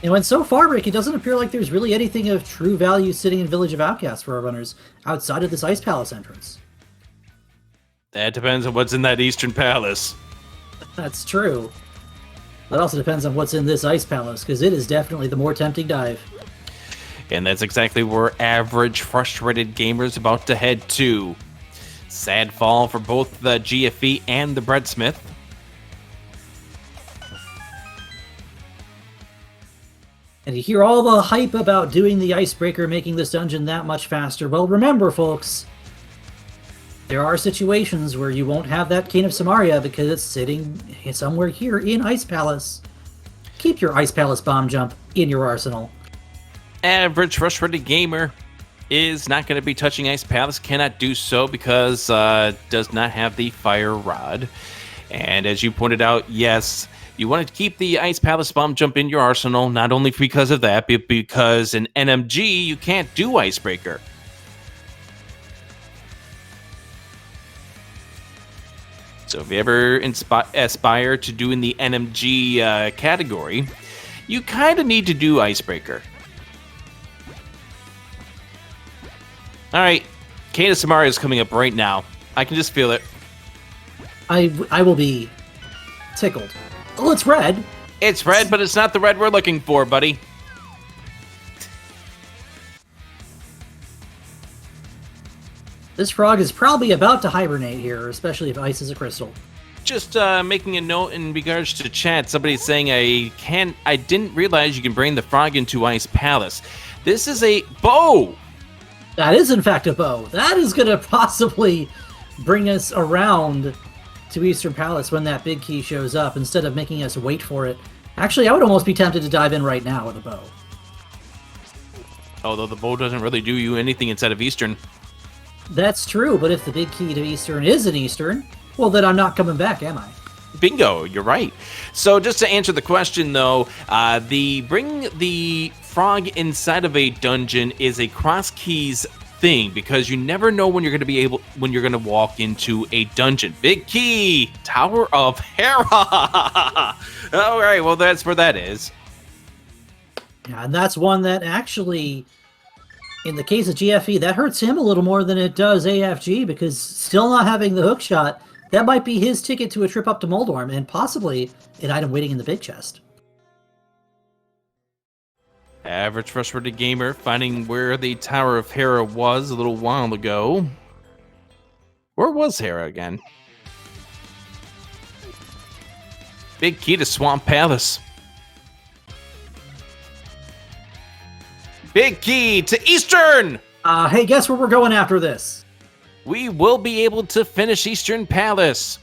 And when so far, Rick, it doesn't appear like there's really anything of true value sitting in Village of Outcasts for our runners outside of this Ice Palace entrance. That depends on what's in that Eastern Palace. That's true. That also depends on what's in this Ice Palace, because it is definitely the more tempting dive. And that's exactly where Average Frustrated Gamer is about to head to. Sad fall for both the GFE and the Breadsmith. And you hear all the hype about doing the icebreaker, making this dungeon that much faster. Well, remember, folks, there are situations where you won't have that Cane of Samaria because it's sitting somewhere here in Ice Palace. Keep your Ice Palace bomb jump in your arsenal. Average Frustrated Gamer is not going to be touching Ice Palace, cannot do so because does not have the Fire Rod. And as you pointed out, yes, you want to keep the Ice Palace bomb jump in your arsenal, not only because of that, but because in NMG you can't do Icebreaker. So if you ever aspire to do in the NMG category, you kind of need to do Icebreaker. Alright, Cane of Samaria is coming up right now. I can just feel it. I will be tickled. Oh, it's red. It's red, but it's not the red we're looking for, buddy. This frog is probably about to hibernate here, especially if ice is a crystal. Just making a note in regards to chat. Somebody's saying I didn't realize you can bring the frog into Ice Palace. This is a bow. That is, in fact, a bow. That is going to possibly bring us around to Eastern Palace when that big key shows up, instead of making us wait for it. Actually, I would almost be tempted to dive in right now with a bow. Although the bow doesn't really do you anything inside of Eastern. That's true, but if the big key to Eastern is an Eastern, well, then I'm not coming back, am I? Bingo, you're right. So just to answer the question, though, bring the frog inside of a dungeon is a cross keys thing, because you never know when you're going to walk into a dungeon. Big key, Tower of Hera. All right, well, that's where that is. Yeah, and that's one that actually, in the case of GFE, that hurts him a little more than it does AFG, because still not having the hook shot, that might be his ticket to a trip up to Moldorm, and possibly an item waiting in the big chest. Average Frustrated Gamer finding where the Tower of Hera was a little while ago. Where was Hera again? Big key to Swamp Palace. Big key to Eastern! Hey, guess where we're going after this? We will be able to finish Eastern Palace.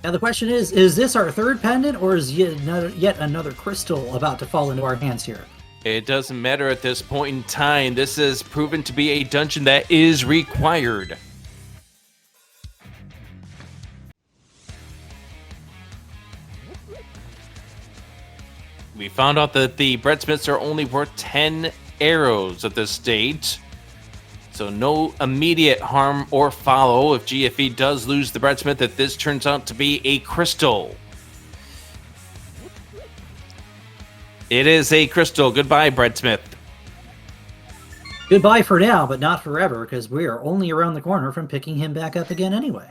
Now the question is this our third pendant, or is yet another crystal about to fall into our hands here? It doesn't matter at this point in time. This is proven to be a dungeon that is required. We found out that the breadsmiths are only worth 10 arrows at this stage. So no immediate harm or follow if GFE does lose the breadsmith if this turns out to be a crystal. It is a crystal. Goodbye, breadsmith. Goodbye for now, but not forever, because we are only around the corner from picking him back up again anyway.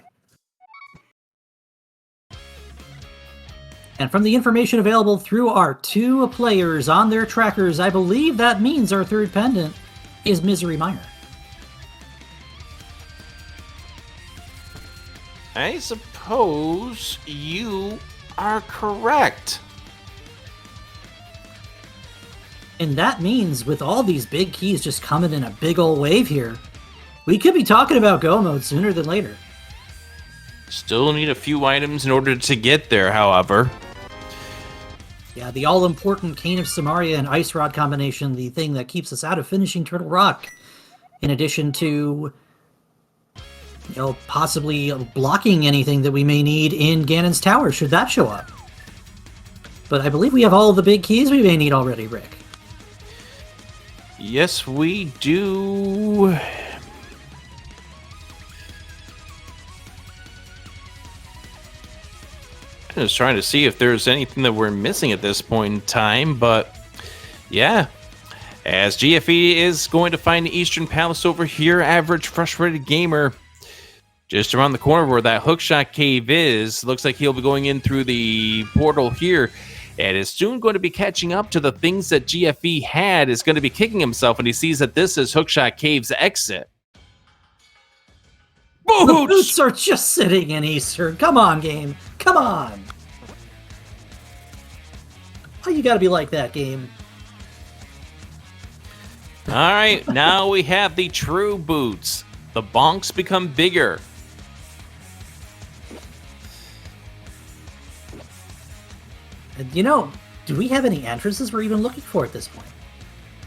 And from the information available through our 2 players on their trackers, I believe that means our third pendant is Misery Miner. I suppose you are correct. And that means with all these big keys just coming in a big old wave here, we could be talking about go mode sooner than later. Still need a few items in order to get there, however. Yeah, the all-important Cane of Samaria and Ice Rod combination, the thing that keeps us out of finishing Turtle Rock, in addition to, possibly blocking anything that we may need in Ganon's Tower, should that show up. But I believe we have all the big keys we may need already, Rick. Yes, we do. I'm just trying to see if there's anything that we're missing at this point in time, but yeah. As GFE is going to find the Eastern Palace over here, Average Frustrated Gamer, just around the corner where that hookshot cave is. Looks like he'll be going in through the portal here, and is soon going to be catching up to the things that GFE had. Is going to be kicking himself when he sees that this is Hookshot Cave's exit. Boots! The boots are just sitting in Eastern. Come on, game. Come on. Oh, you gotta be like that, game. All right, now we have the true boots. The bonks become bigger. And do we have any entrances we're even looking for at this point?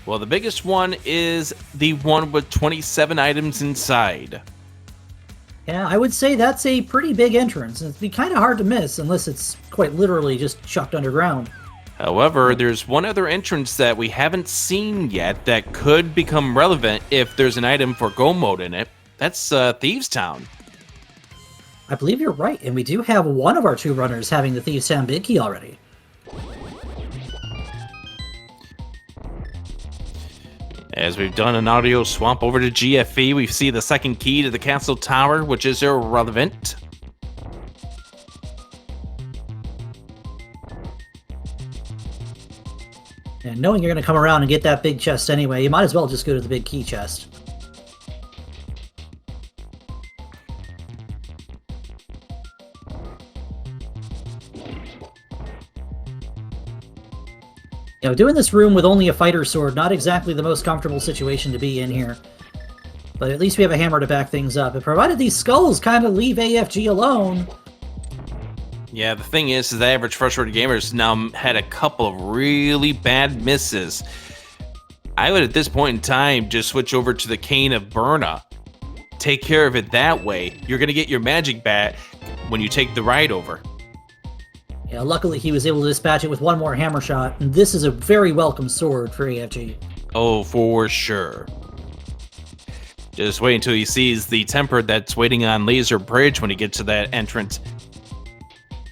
Well, the biggest one is the one with 27 items inside. Yeah, I would say that's a pretty big entrance. It'd be kind of hard to miss unless it's quite literally just chucked underground. However, there's one other entrance that we haven't seen yet that could become relevant if there's an item for Go mode in it. That's Thieves Town. I believe you're right, and we do have one of our 2 runners having the Thieves Town big key already. As we've done an audio swap over to GFE, we see the second key to the castle tower, which is irrelevant. And knowing you're going to come around and get that big chest anyway, you might as well just go to the big key chest. Doing this room with only a fighter sword, not exactly the most comfortable situation to be in here. But at least we have a hammer to back things up. And provided these skulls kind of leave AFG alone. Yeah, the thing is the Average Frustrated Gamer's now had a couple of really bad misses. I would, at this point in time, just switch over to the Cane of Burna. Take care of it that way. You're going to get your magic bat when you take the ride over. Yeah, luckily he was able to dispatch it with one more hammer shot, and this is a very welcome sword for AFG. Oh, for sure. Just wait until he sees the temper that's waiting on Laser Bridge when he gets to that entrance.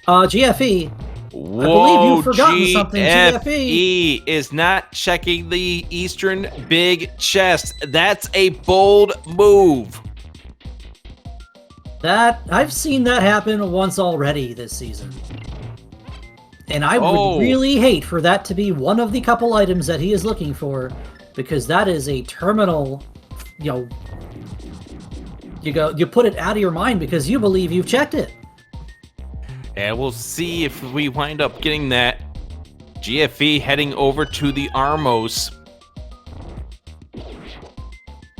GFE. Whoa, I believe you've forgotten something, GFE. GFE is not checking the Eastern big chest. That's a bold move. I've seen that happen once already this season. And I would really hate for that to be one of the couple items that he is looking for, because that is a terminal, you put it out of your mind because you believe you've checked it. And we'll see if we wind up getting that. GFE heading over to the Armos.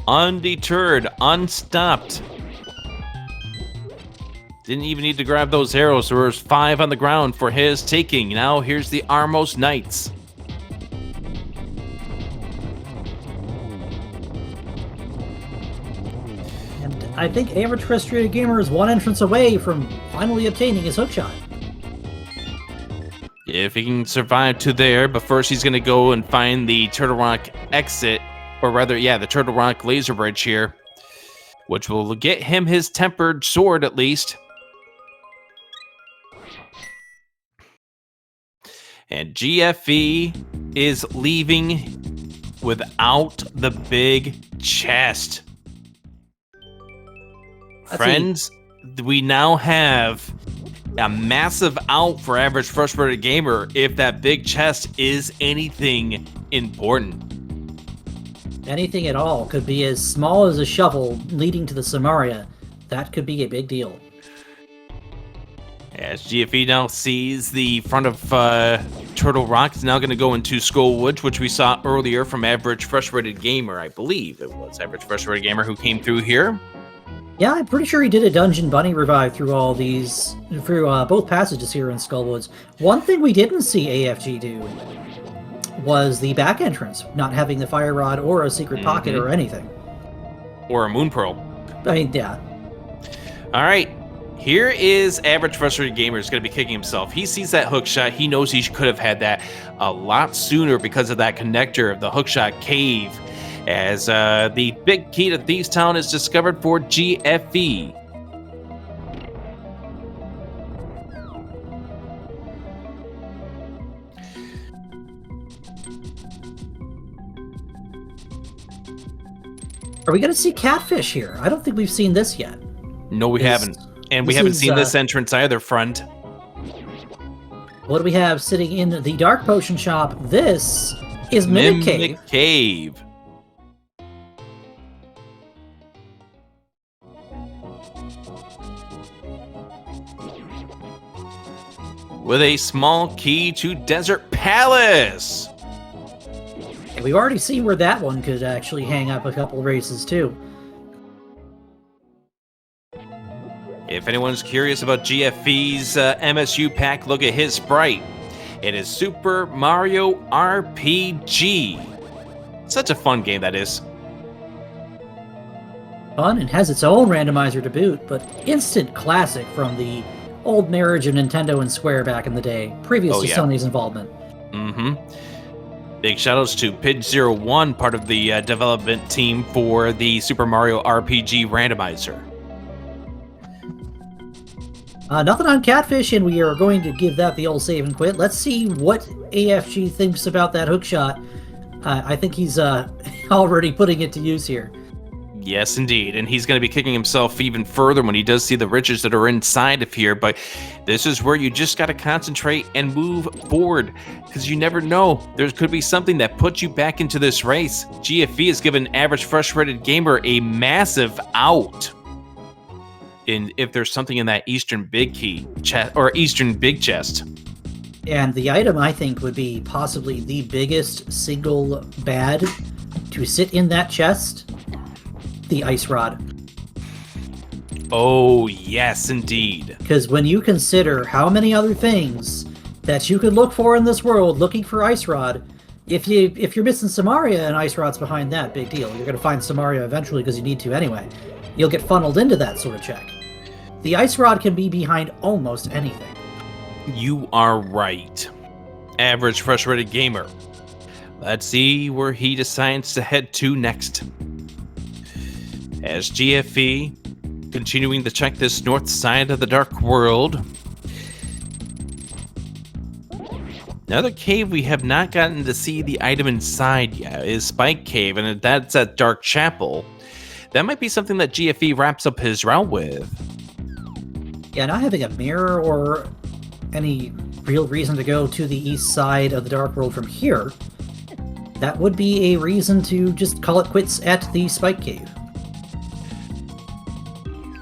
Undeterred, unstopped. Didn't even need to grab those arrows. There was 5 on the ground for his taking. Now here's the Armos Knights. And I think Average Frustrated Gamer is one entrance away from finally obtaining his hookshot. if he can survive to there. But first, he's going to go and find the Turtle Rock exit, or rather, yeah, the Turtle Rock laser bridge here, which will get him his tempered sword at least. And GFE is leaving without the big chest. Friends, we now have a massive out for average frustrated gamer if that big chest is anything important. Anything at all. Could be as small as a shovel leading to the Samaria. That could be a big deal. As GFE now sees the front of Turtle Rock, it's now going to go into Skullwoods, which we saw earlier from Average Frustrated Gamer. I believe it was Average Frustrated Gamer who came through here. Yeah, I'm pretty sure he did a Dungeon Bunny revive through all these, through both passages here in Skullwoods. One thing we didn't see AFG do was the back entrance, not having the fire rod or a secret pocket or anything. Or a moon pearl. I mean, yeah. All right. Here is Average Frustrated Gamer is going to be kicking himself. He sees that hook shot. He knows he could have had that a lot sooner because of that connector of the hookshot cave. As the big key to Thieves Town is discovered for GFE. Are we going to see catfish here? I don't think we've seen this yet. No, we haven't. And we haven't seen this entrance either, friend. What do we have sitting in the Dark Potion Shop? This is Mimic Cave. With a small key to Desert Palace. And we've already seen where that one could actually hang up a couple races, too. If anyone's curious about GFE's MSU pack, look at his sprite. It is Super Mario RPG. Such a fun game that is. Fun and has its own randomizer to boot, but instant classic from the old marriage of Nintendo and Square back in the day, previous to Sony's involvement. Big shoutouts to Pidge01, part of the development team for the Super Mario RPG randomizer. Nothing on Catfish, and we are going to give that the old save and quit. Let's see what AFG thinks about that hookshot. I think he's already putting it to use here. Yes, indeed. And he's going to be kicking himself even further when he does see the riches that are inside of here. But this is where you just got to concentrate and move forward, because you never know. There could be something that puts you back into this race. GFE has given Average Frustrated Gamer a massive out. And if there's something in that Eastern Big Key chest or Eastern Big Chest. And the item, I think, would be possibly the biggest single bad to sit in that chest. The Ice Rod. Oh, yes, indeed. Because when you consider how many other things that you could look for in this world looking for Ice Rod, if you're missing Samaria and Ice Rod's behind that, big deal. You're going to find Samaria eventually because you need to anyway. You'll get funneled into that sort of check. The Ice Rod can be behind almost anything. You are right. Average Frustrated Gamer. Let's see where he decides to head to next. As GFE, continuing to check this north side of the Dark World. Another cave we have not gotten to see the item inside yet is Spike Cave, and that's at Dark Chapel. That might be something that GFE wraps up his route with. Yeah, not having a mirror or any real reason to go to the east side of the Dark World from here, that would be a reason to just call it quits at the Spike Cave.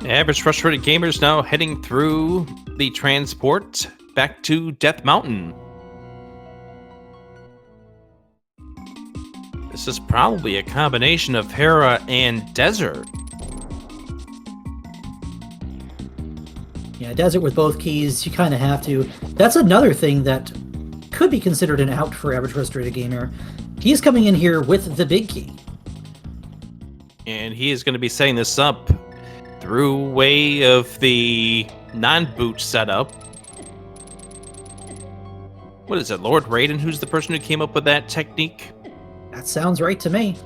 Average Frustrated Gamers now heading through the transport back to Death Mountain. This is probably a combination of Hera and Desert. Yeah, Desert with both keys, you kind of have to. That's another thing that could be considered an out for Average Frustrated Gamer. He's coming in here with the big key. And he is going to be setting this up through way of the non-boot setup. What is it, Lord Raiden, who's the person who came up with that technique? That sounds right to me.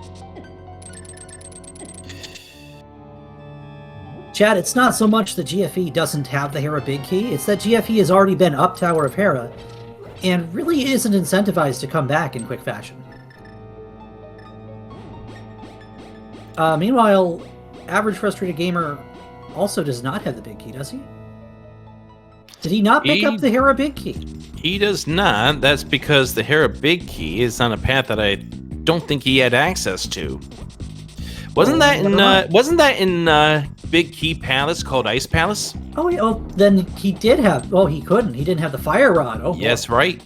Chad, it's not so much that GFE doesn't have the Hera Big Key, it's that GFE has already been up Tower of Hera, and really isn't incentivized to come back in quick fashion. Meanwhile, Average Frustrated Gamer also does not have the Big Key, does he? Did he not pick up the Hera Big Key? He does not. That's because the Hera Big Key is on a path that I don't think he had access to. Wasn't that in Big Key Palace called Ice Palace? Oh, yeah, then he did have. Oh, he couldn't. He didn't have the Fire Rod. Oh, yes, boy. Right.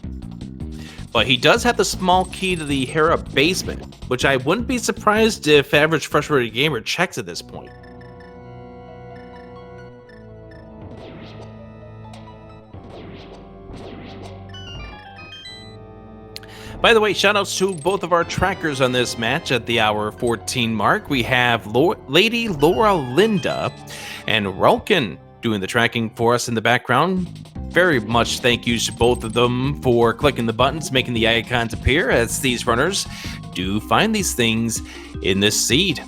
But he does have the small key to the Hera basement, which I wouldn't be surprised if Average Frustrated Gamer checks at this point. By the way, shoutouts to both of our trackers on this match at the hour 14 mark. We have Lady Laura Linda and Rolkin doing the tracking for us in the background. Very much thank yous to both of them for clicking the buttons, making the icons appear as these runners do find these things in this seed.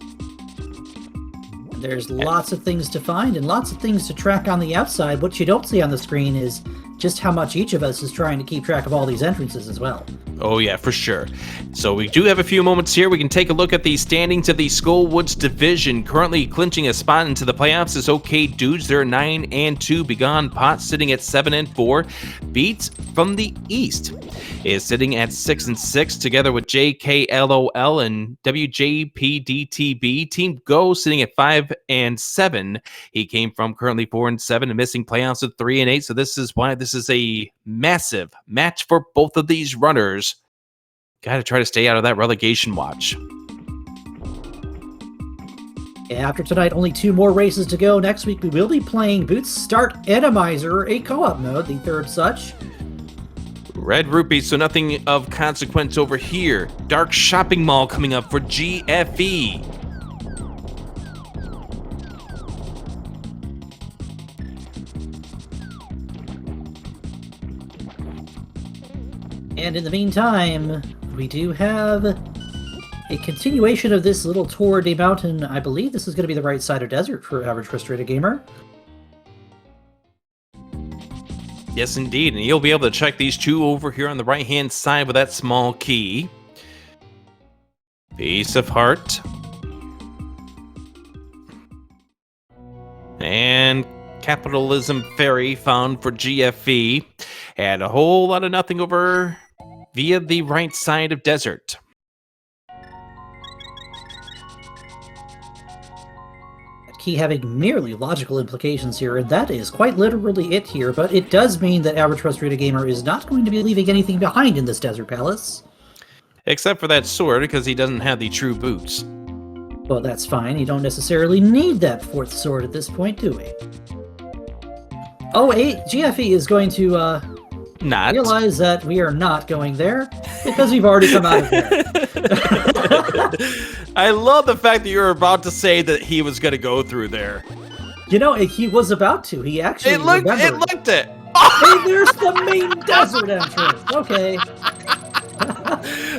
There's lots of things to find and lots of things to track on the outside. What you don't see on the screen is just how much each of us is trying to keep track of all these entrances as well. Oh yeah, for sure. So we do have a few moments here. We can take a look at the standings of the Skullwoods division. Currently clinching a spot into the playoffs is OK Dudes. They're 9-2. Begone Pot sitting at 7-4. Beats from the East is sitting at 6-6, together with JKLOL and WJPDTB. Team Go sitting at 5-7. He came from currently 4-7 and missing playoffs at 3-8. So this is why this is a massive match for both of these runners. Got to try to stay out of that relegation watch. After tonight, only 2 more races to go. Next week, we will be playing Boots Start Randomizer, a co-op mode, the third such. Red Rupee, so nothing of consequence over here. Dark Shopping Mall coming up for GFE. And in the meantime, we do have a continuation of this little tour de mountain. I believe this is going to be the right side of desert for Average Frustrated Gamer. Yes, indeed. And you'll be able to check these two over here on the right-hand side with that small key. Piece of Heart. And Capitalism Ferry found for GFE. And a whole lot of nothing over via the right side of desert. Key having merely logical implications here, and that is quite literally it here, but it does mean that Average Frustrated Gamer is not going to be leaving anything behind in this desert palace. Except for that sword, because he doesn't have the true boots. Well, that's fine. You don't necessarily need that 4th sword at this point, do we? Oh, GFE is going to realize that we are not going there, because we've already come out of there. I love the fact that you were about to say that he was going to go through there. You know, he was about to. He actually remembered. It looked it. Hey, there's the main desert entrance. Okay.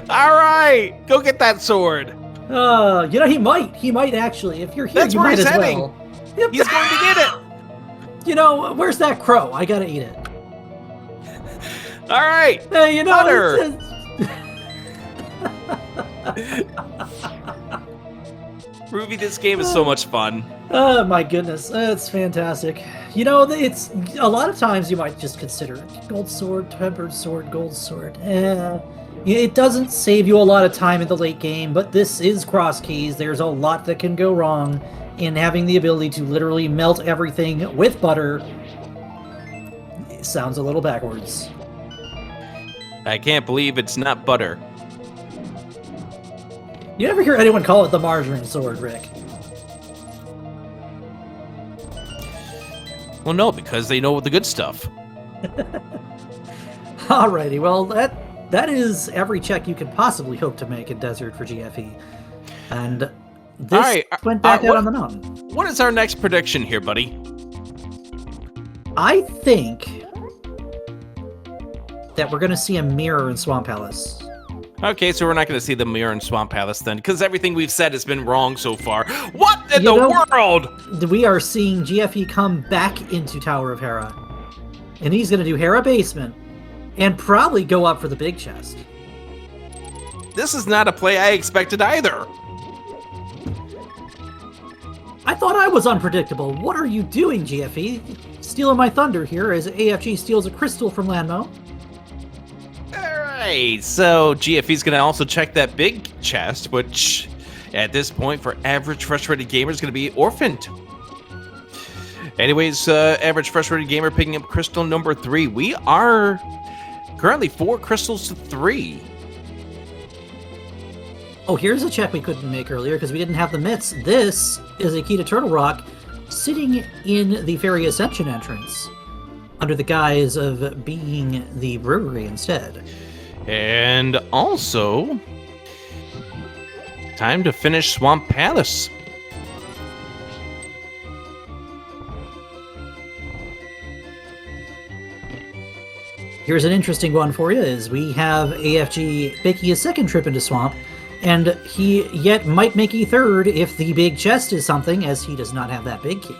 All right. Go get that sword. You know, he might actually. If you're here, that's you where might he's as heading. well. He's going to get it. You know, where's that crow? I gotta eat it. All right. Hey, you know, Butter. Ruby, this game is so much fun. Oh my goodness, it's fantastic. You know, it's a lot of times you might just consider gold sword, tempered sword, gold sword. It doesn't save you a lot of time in the late game, but this is cross keys. There's a lot that can go wrong in having the ability to literally melt everything with butter. It sounds a little backwards. I can't believe it's not butter. You never hear anyone call it the margarine sword, Rick. Well, no, because they know the good stuff. Alrighty, well, that is every check you could possibly hope to make in Desert for GFE. And this went back out on the mountain. What is our next prediction here, buddy? I think that we're going to see a mirror in Swamp Palace. Okay, so we're not going to see the mirror in Swamp Palace then, because everything we've said has been wrong so far. What in the world? We are seeing GFE come back into Tower of Hera. And he's going to do Hera Basement. And probably go up for the big chest. This is not a play I expected either. I thought I was unpredictable. What are you doing, GFE? Stealing my thunder here as AFG steals a crystal from Landmo. Alright, so GFE's going to also check that big chest, which at this point for average frustrated gamer is going to be orphaned. Anyways, average frustrated gamer picking up crystal number 3. We are currently 4 crystals to 3. Oh, here's a check we couldn't make earlier because we didn't have the mitts. This is a key to Turtle Rock sitting in the Fairy Ascension entrance under the guise of being the brewery instead. And also, time to finish Swamp Palace. Here's an interesting one for you, is we have AFG making a second trip into Swamp, and he yet might make a third if the big chest is something, as he does not have that big key.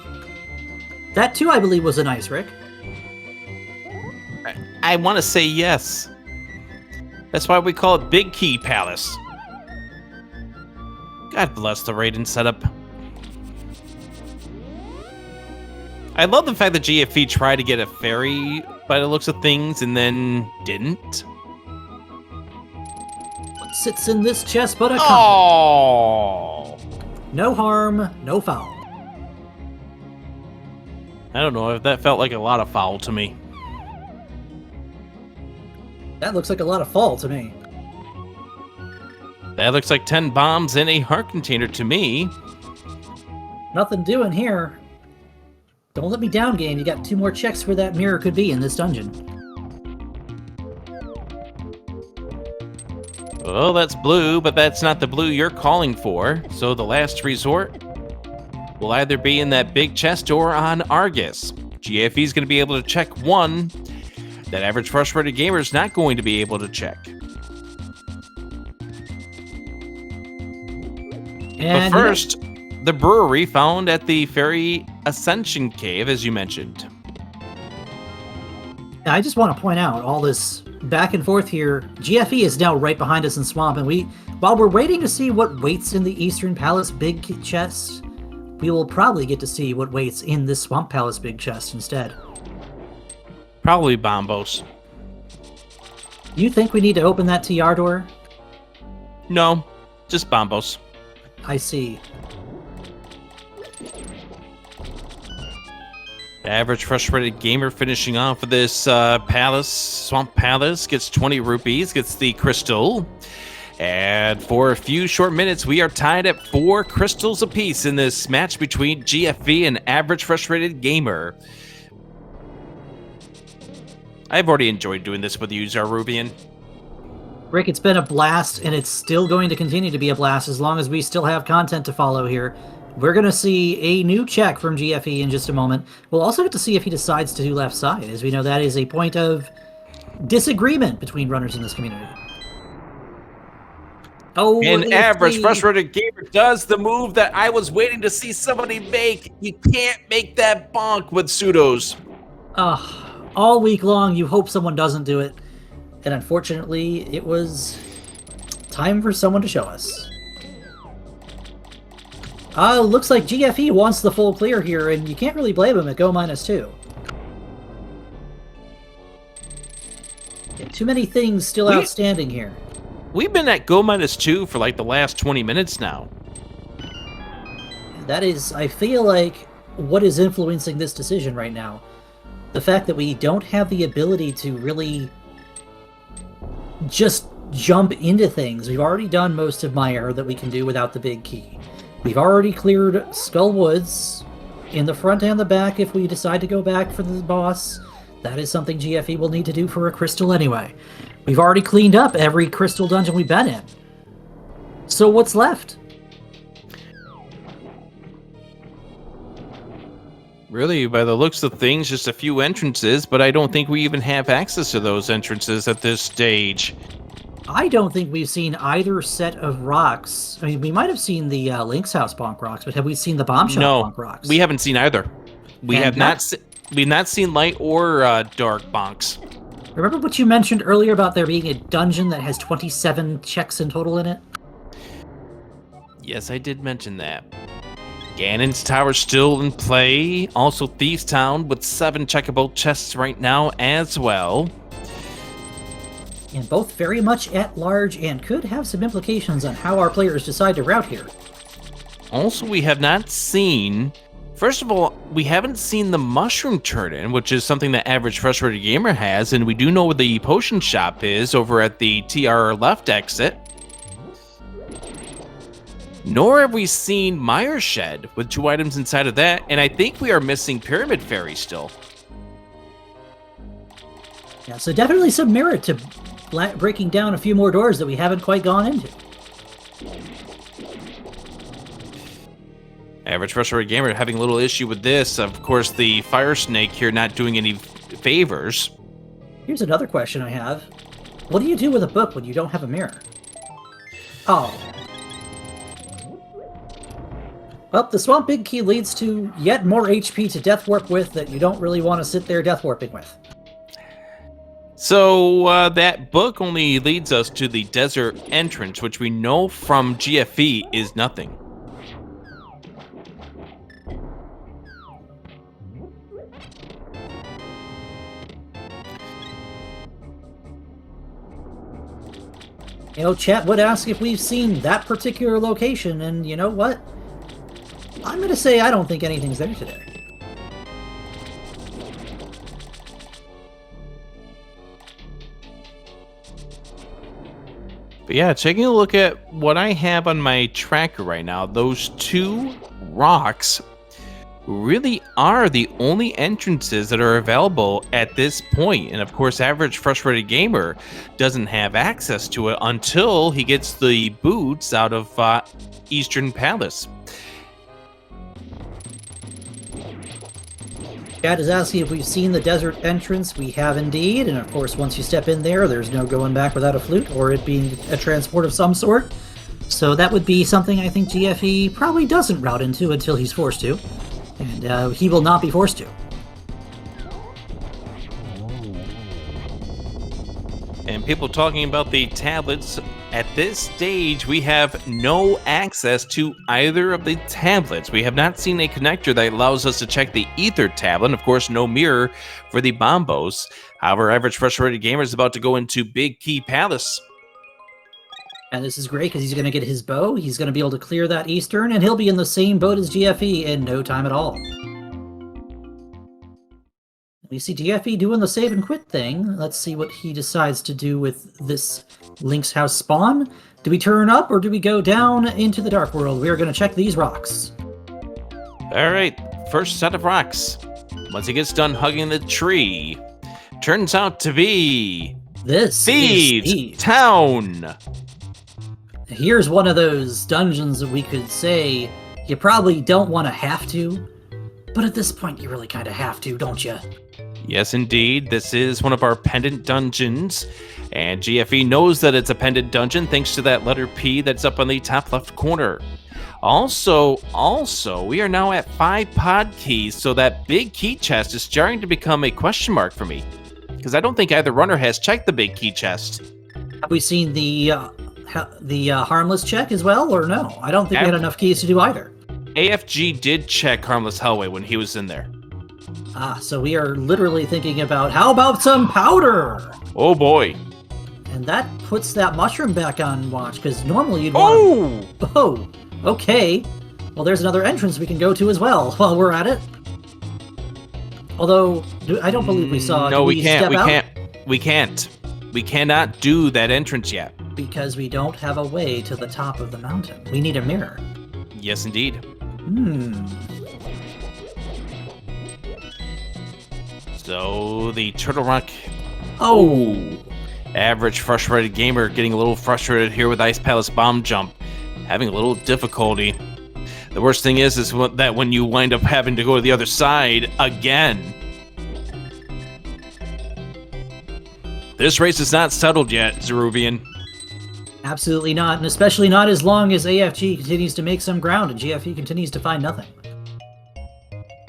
That too, I believe, was a nice, Rick. I want to say yes. That's why we call it Big Key Palace. God bless the Raiden setup. I love the fact that GFE tried to get a fairy by the looks of things and then didn't. What sits in this chest but a compass? Oh! No harm, no foul. I don't know if that felt like a lot of foul to me. That looks like a lot of fall to me. That looks like 10 bombs in a heart container to me. Nothing doing here. Don't let me down, game. You got 2 more checks where that mirror could be in this dungeon. Well, that's blue, but that's not the blue you're calling for. So the last resort will either be in that big chest or on Argus. GFE's going to be able to check one that average frustrated gamer is not going to be able to check. And but first, the brewery found at the Fairy Ascension Cave, as you mentioned. I just want to point out all this back and forth here. GFE is now right behind us in Swamp, and while we're waiting to see what waits in the Eastern Palace big chest, we will probably get to see what waits in this Swamp Palace big chest instead. Probably Bombos. You think we need to open that TR door? No, just Bombos. I see. The average frustrated gamer finishing off of this palace, Swamp Palace, gets 20 rupees, gets the crystal. And for a few short minutes, we are tied at 4 crystals apiece in this match between GFE and average frustrated gamer. I've already enjoyed doing this with you, Zarubian. Rick, it's been a blast, and it's still going to continue to be a blast as long as we still have content to follow here. We're going to see a new check from GFE in just a moment. We'll also get to see if he decides to do left side, as we know that is a point of disagreement between runners in this community. Oh, an average frustrated gamer does the move that I was waiting to see somebody make. You can't make that bonk with pseudos. All week long, you hope someone doesn't do it. And unfortunately, it was time for someone to show us. Looks like GFE wants the full clear here, and you can't really blame him at go -2. Too many things still outstanding here. We've been at go -2 for like the last 20 minutes now. That is, I feel like, what is influencing this decision right now. The fact that we don't have the ability to really just jump into things. We've already done most of Mire that we can do without the big key. We've already cleared Skull Woods in the front and the back if we decide to go back for the boss. That is something GFE will need to do for a crystal anyway. We've already cleaned up every crystal dungeon we've been in. So what's left? Really, by the looks of things, just a few entrances, but I don't think we even have access to those entrances at this stage. I don't think we've seen either set of rocks. I mean, we might have seen the Link's House bonk rocks, but have we seen the Bomb Shop bonk rocks? We haven't seen either. We have not. We've not seen light or dark bonks. Remember what you mentioned earlier about there being a dungeon that has 27 checks in total in it? Yes, I did mention that. Ganon's Tower still in play. Also Thieves Town with 7 checkable chests right now as well. And both very much at large and could have some implications on how our players decide to route here. Also, we have not seen... First of all, we haven't seen the Mushroom Turn-In, which is something that Average Frustrated Gamer has, and we do know where the potion shop is over at the TR left exit. Nor have we seen Mire Shed with 2 items inside of that, and I think we are missing Pyramid Fairy still. Yeah, so definitely some merit to breaking down a few more doors that we haven't quite gone into. Average Frustrated Gamer having a little issue with this. Of course, the Fire Snake here not doing any favors. Here's another question I have. What do you do with a book when you don't have a mirror? Oh. Well, the Swamp Big Key leads to yet more HP to Death Warp with that you don't really want to sit there Death Warping with. So that book only leads us to the desert entrance, which we know from GFE is nothing. You know, chat would ask if we've seen that particular location, and you know what? I'm going to say I don't think anything's there today. But yeah, taking a look at what I have on my tracker right now, those 2 rocks really are the only entrances that are available at this point. And of course, Average Frustrated Gamer doesn't have access to it until he gets the boots out of Eastern Palace. Chat is asking if we've seen the desert entrance. We have indeed, and of course once you step in there, there's no going back without a flute or it being a transport of some sort. So that would be something I think GFE probably doesn't route into until he's forced to. And he will not be forced to. And people talking about the tablets, at this stage we have no access to either of the tablets. We have not seen a connector that allows us to check the Ether tablet, and of course no mirror for the Bombos. However, Average Frustrated Gamer is about to go into Big Key Palace. And this is great because he's going to get his bow, he's going to be able to clear that Eastern, and he'll be in the same boat as GFE in no time at all. We see GFE doing the save and quit thing. Let's see what he decides to do with this Link's House spawn. Do we turn up or do we go down into the Dark World? We are going to check these rocks. All right, first set of rocks. Once he gets done hugging the tree, turns out to be this Thieves Town. Here's one of those dungeons that we could say you probably don't want to have to, but at this point you really kind of have to, don't you? Yes, indeed. This is one of our pendant dungeons, and GFE knows that it's a pendant dungeon thanks to that letter P that's up on the top left corner. Also, we are now at 5 pod keys, so that big key chest is starting to become a question mark for me, because I don't think either runner has checked the big key chest. Have we seen the harmless check as well, or no? I don't think we had enough keys to do either. AFG did check Harmless Hellway when he was in there. Ah, so we are literally thinking about, how about some powder? Oh boy. And that puts that mushroom back on watch, because normally you'd want... Oh! Okay. Well, there's another entrance we can go to as well while we're at it. Although, I don't believe we saw... No, we can't. We cannot do that entrance yet. Because we don't have a way to the top of the mountain. We need a mirror. Yes, indeed. So, the Turtle Rock... Oh! Average Frustrated Gamer getting a little frustrated here with Ice Palace Bomb Jump. Having a little difficulty. The worst thing is that when you wind up having to go to the other side again. This race is not settled yet, Zeruvian. Absolutely not, and especially not as long as AFG continues to make some ground and GFE continues to find nothing.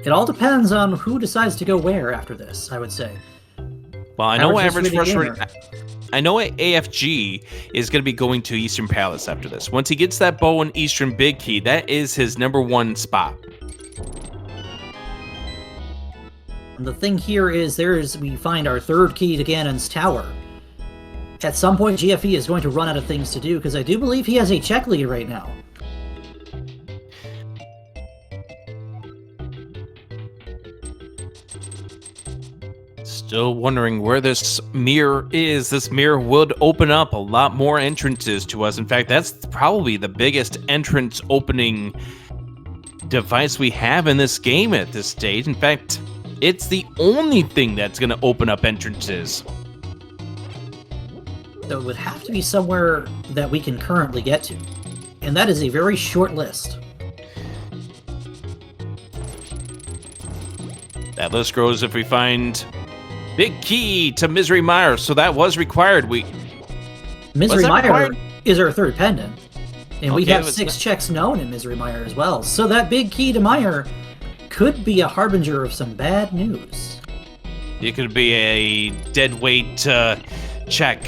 It all depends on who decides to go where after this, I would say. Well, I know I know AFG is going to be going to Eastern Palace after this. Once he gets that bow in Eastern Big Key, that is his #1 spot. And the thing here is we find our third key to Ganon's tower. At some point, GFE is going to run out of things to do, because I do believe he has a check lead right now. Still wondering where this mirror is. This mirror would open up a lot more entrances to us. In fact, that's probably the biggest entrance opening device we have in this game at this stage. In fact, it's the only thing that's going to open up entrances. So it would have to be somewhere that we can currently get to. And that is a very short list. That list grows if we find Big Key to Misery Mire. So that was required. Misery Mire is our third pendant. And we Okay, have 6 checks known in Misery Mire as well. So that Big Key to Mire could be a harbinger of some bad news. It could be a dead weight check,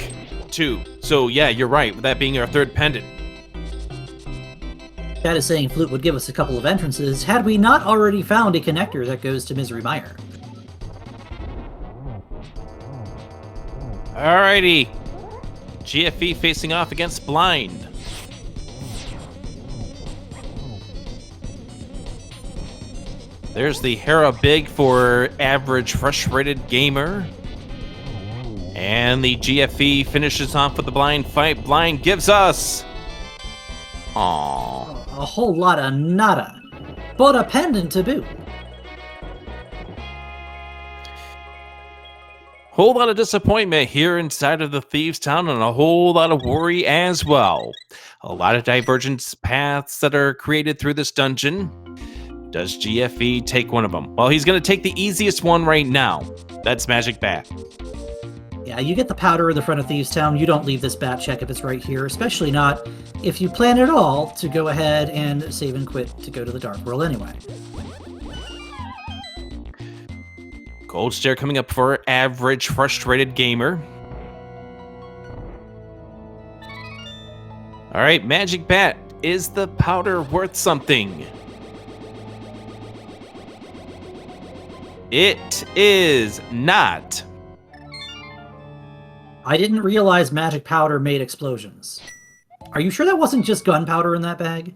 too. So, yeah, you're right, with that being our third pendant. Chat is saying Flute would give us a couple of entrances had we not already found a connector that goes to Misery Mire. Alrighty. GFE facing off against Blind. There's the Hera Big for Average Frustrated Gamer. And the GFE finishes off with the Blind fight. Blind gives us... Aww. A whole lot of nada. But a pendant to boot. Whole lot of disappointment here inside of the Thieves' Town, and a whole lot of worry as well. A lot of divergent paths that are created through this dungeon. Does GFE take one of them? Well, he's going to take the easiest one right now. That's Magic Bat. Yeah, you get the powder in the front of Thieves' Town. You don't leave this bat check if it's right here, especially not if you plan at all to go ahead and save and quit to go to the Dark World anyway. Gold Stare coming up for Average Frustrated Gamer. All right, Magic Bat. Is the powder worth something? It is not. I didn't realize magic powder made explosions. Are you sure that wasn't just gunpowder in that bag?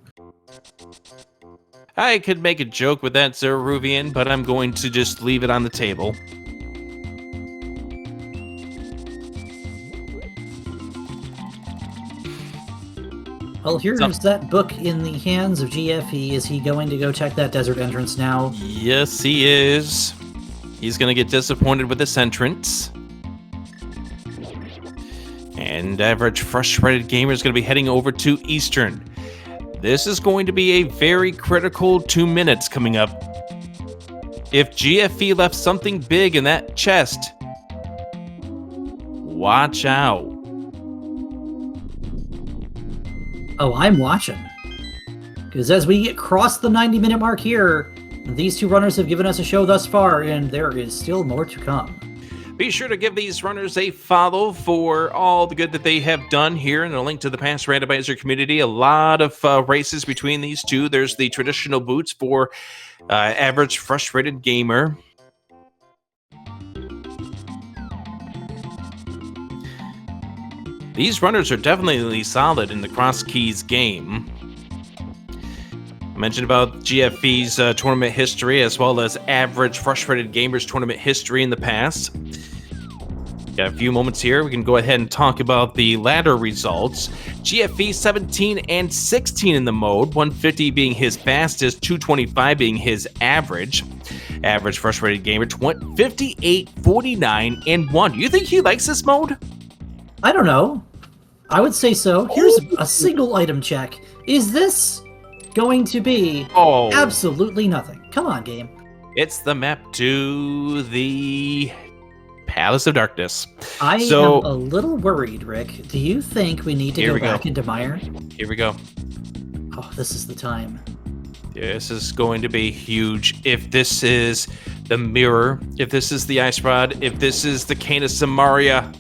I could make a joke with that, Zeruvian, but I'm going to just leave it on the table. Well, here's that book in the hands of GFE. Is he going to go check that desert entrance now? Yes, he is. He's going to get disappointed with this entrance. And Average Frustrated Gamer is going to be heading over to Eastern. This is going to be a very critical 2 minutes coming up. If GFE left something big in that chest, watch out. Oh, I'm watching. Because as we get across the 90-minute mark here, these two runners have given us a show thus far, and there is still more to come. Be sure to give these runners a follow for all the good that they have done here, and a link to the past Randomizer community. A lot of races between these two. There's the traditional boots for Average Frustrated Gamer. These runners are definitely solid in the Cross Keys game. I mentioned about GFE's tournament history, as well as Average Frustrated Gamers tournament history in the past. Got a few moments here. We can go ahead and talk about the ladder results. GFE 17 and 16 in the mode, 150 being his fastest, 225 being his average. Average Frustrated Gamer, 58, 49, and 1. Do you think he likes this mode? I don't know. I would say so. Here's a single item check. Is this going to be absolutely nothing. Come on, game. It's the map to the Palace of Darkness. I am a little worried, Rick. Do you think we need to go back into Mire? Here we go. Oh, this is the time. This is going to be huge. If this is the mirror, if this is the ice rod, if this is the cane of Samaria.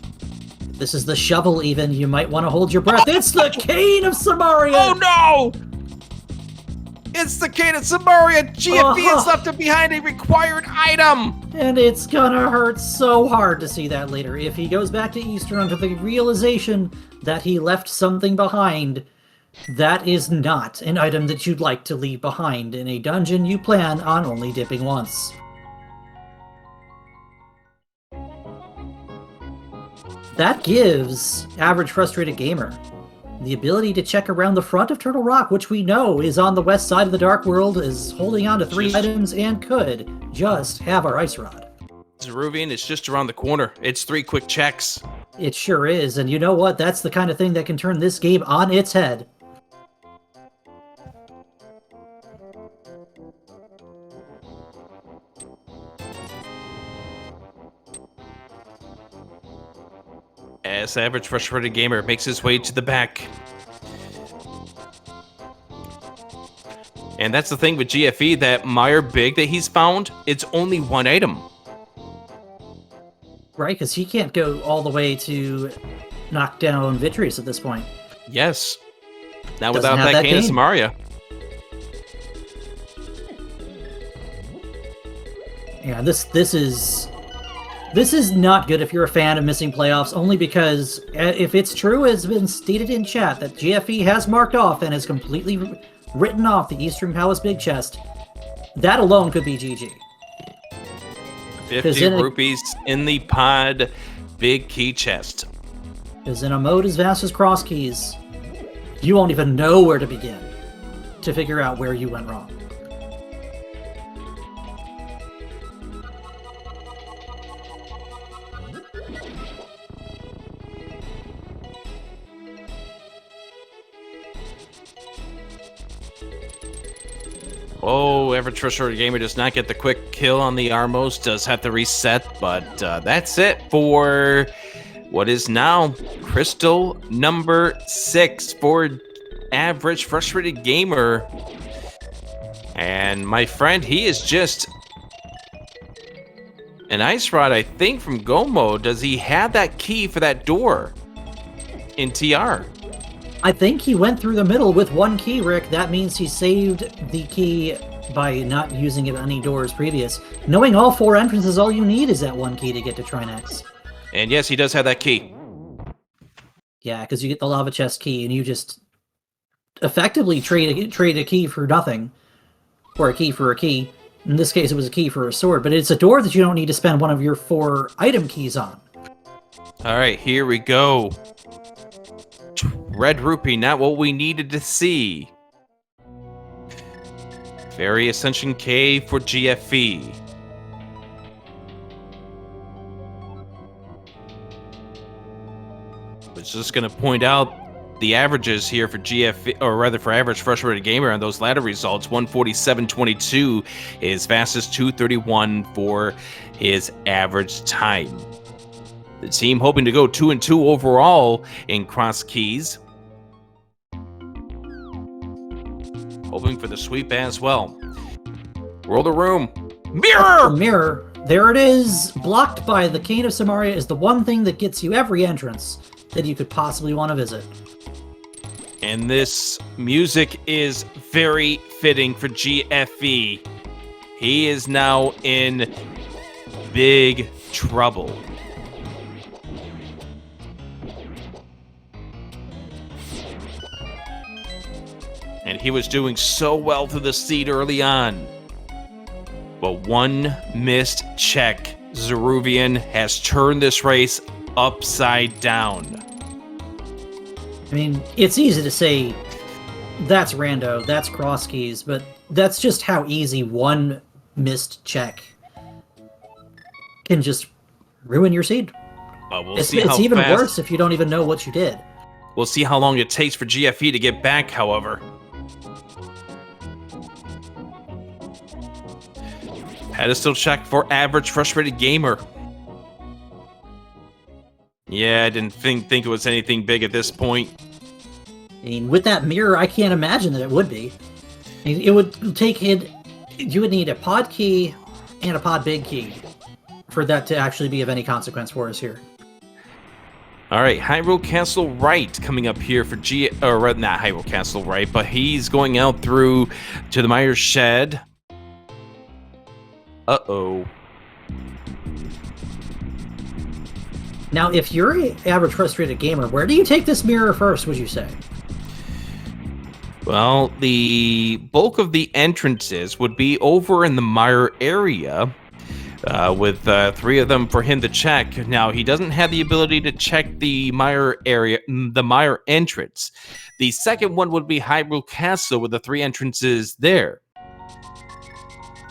This is the shovel even. You might want to hold your breath. It's the cane of Samaria! Oh no! It's the cane of Samaria! GFE has left behind a required item! And it's gonna hurt so hard to see that later. If he goes back to Eastern under the realization that he left something behind, that is not an item that you'd like to leave behind in a dungeon you plan on only dipping once. That gives Average Frustrated Gamer the ability to check around the front of Turtle Rock, which we know is on the west side of the Dark World, is holding on to 3 items, and could just have our Ice Rod. Zeruvian, it's just around the corner. It's 3 quick checks. It sure is, and you know what? That's the kind of thing that can turn this game on its head. As Average Frustrated Gamer makes his way to the back. And that's the thing with GFE, that Mire Big that he's found, it's only 1 item. Right, because he can't go all the way to knock down Vitreous at this point. Yes. Not without that cane of Samaria. Yeah, this is not good if you're a fan of missing playoffs, only because if it's true, as has been stated in chat, that GFE has marked off and has completely written off the Eastern Palace Big Chest, that alone could be GG. 50 rupees in the pod big key chest. Because in a mode as vast as Cross Keys, you won't even know where to begin to figure out where you went wrong. Oh, Average Frustrated Gamer does not get the quick kill on the Armos, does have to reset, but that's it for what is now Crystal number 6 for Average Frustrated Gamer. And my friend, he is just an Ice Rod, I think, from Gomo. Does he have that key for that door in TR? I think he went through the middle with 1 key, Rick. That means he saved the key by not using it on any doors previous. Knowing all 4 entrances, all you need is that 1 key to get to Trinex. And yes, he does have that key. Yeah, because you get the lava chest key, and you just effectively trade a key for nothing. Or a key for a key. In this case, it was a key for a sword, but it's a door that you don't need to spend one of your 4 item keys on. All right, here we go. Red Rupee, not what we needed to see. Fairy Ascension K for GFE. Was just going to point out the averages here for GFE, or rather for Average Frustrated Gamer on those ladder results. 147.22 is fastest, 231 for his average time. The team hoping to go 2-2 overall in Cross Keys. Hoping for the sweep as well. Roll the room. Mirror! Mirror. There it is. Blocked by the Cane of Samaria is the one thing that gets you every entrance that you could possibly want to visit. And this music is very fitting for GFE. He is now in big trouble. And he was doing so well through the seed early on. But 1 missed check. Zeruvian has turned this race upside down. I mean, it's easy to say, that's rando, that's Cross Keys, but that's just how easy 1 missed check can just ruin your seed. It's even worse if you don't even know what you did. We'll see how long it takes for GFE to get back, however. Had to still check for average frustrated gamer. Yeah, I didn't think it was anything big at this point. I mean, with that mirror, I can't imagine that it would be. I mean, it would take it. You would need a pod key and a pod big key for that to actually be of any consequence for us here. All right, Hyrule Castle Right coming up here for or not Hyrule Castle Right, but he's going out through to the Myers Shed. Uh-oh. Now, if you're an average frustrated gamer, where do you take this mirror first, would you say? Well, the bulk of the entrances would be over in the Mire area, with 3 of them for him to check. Now, he doesn't have the ability to check the Mire area, the Mire entrance. The second one would be Hyrule Castle with the 3 entrances there.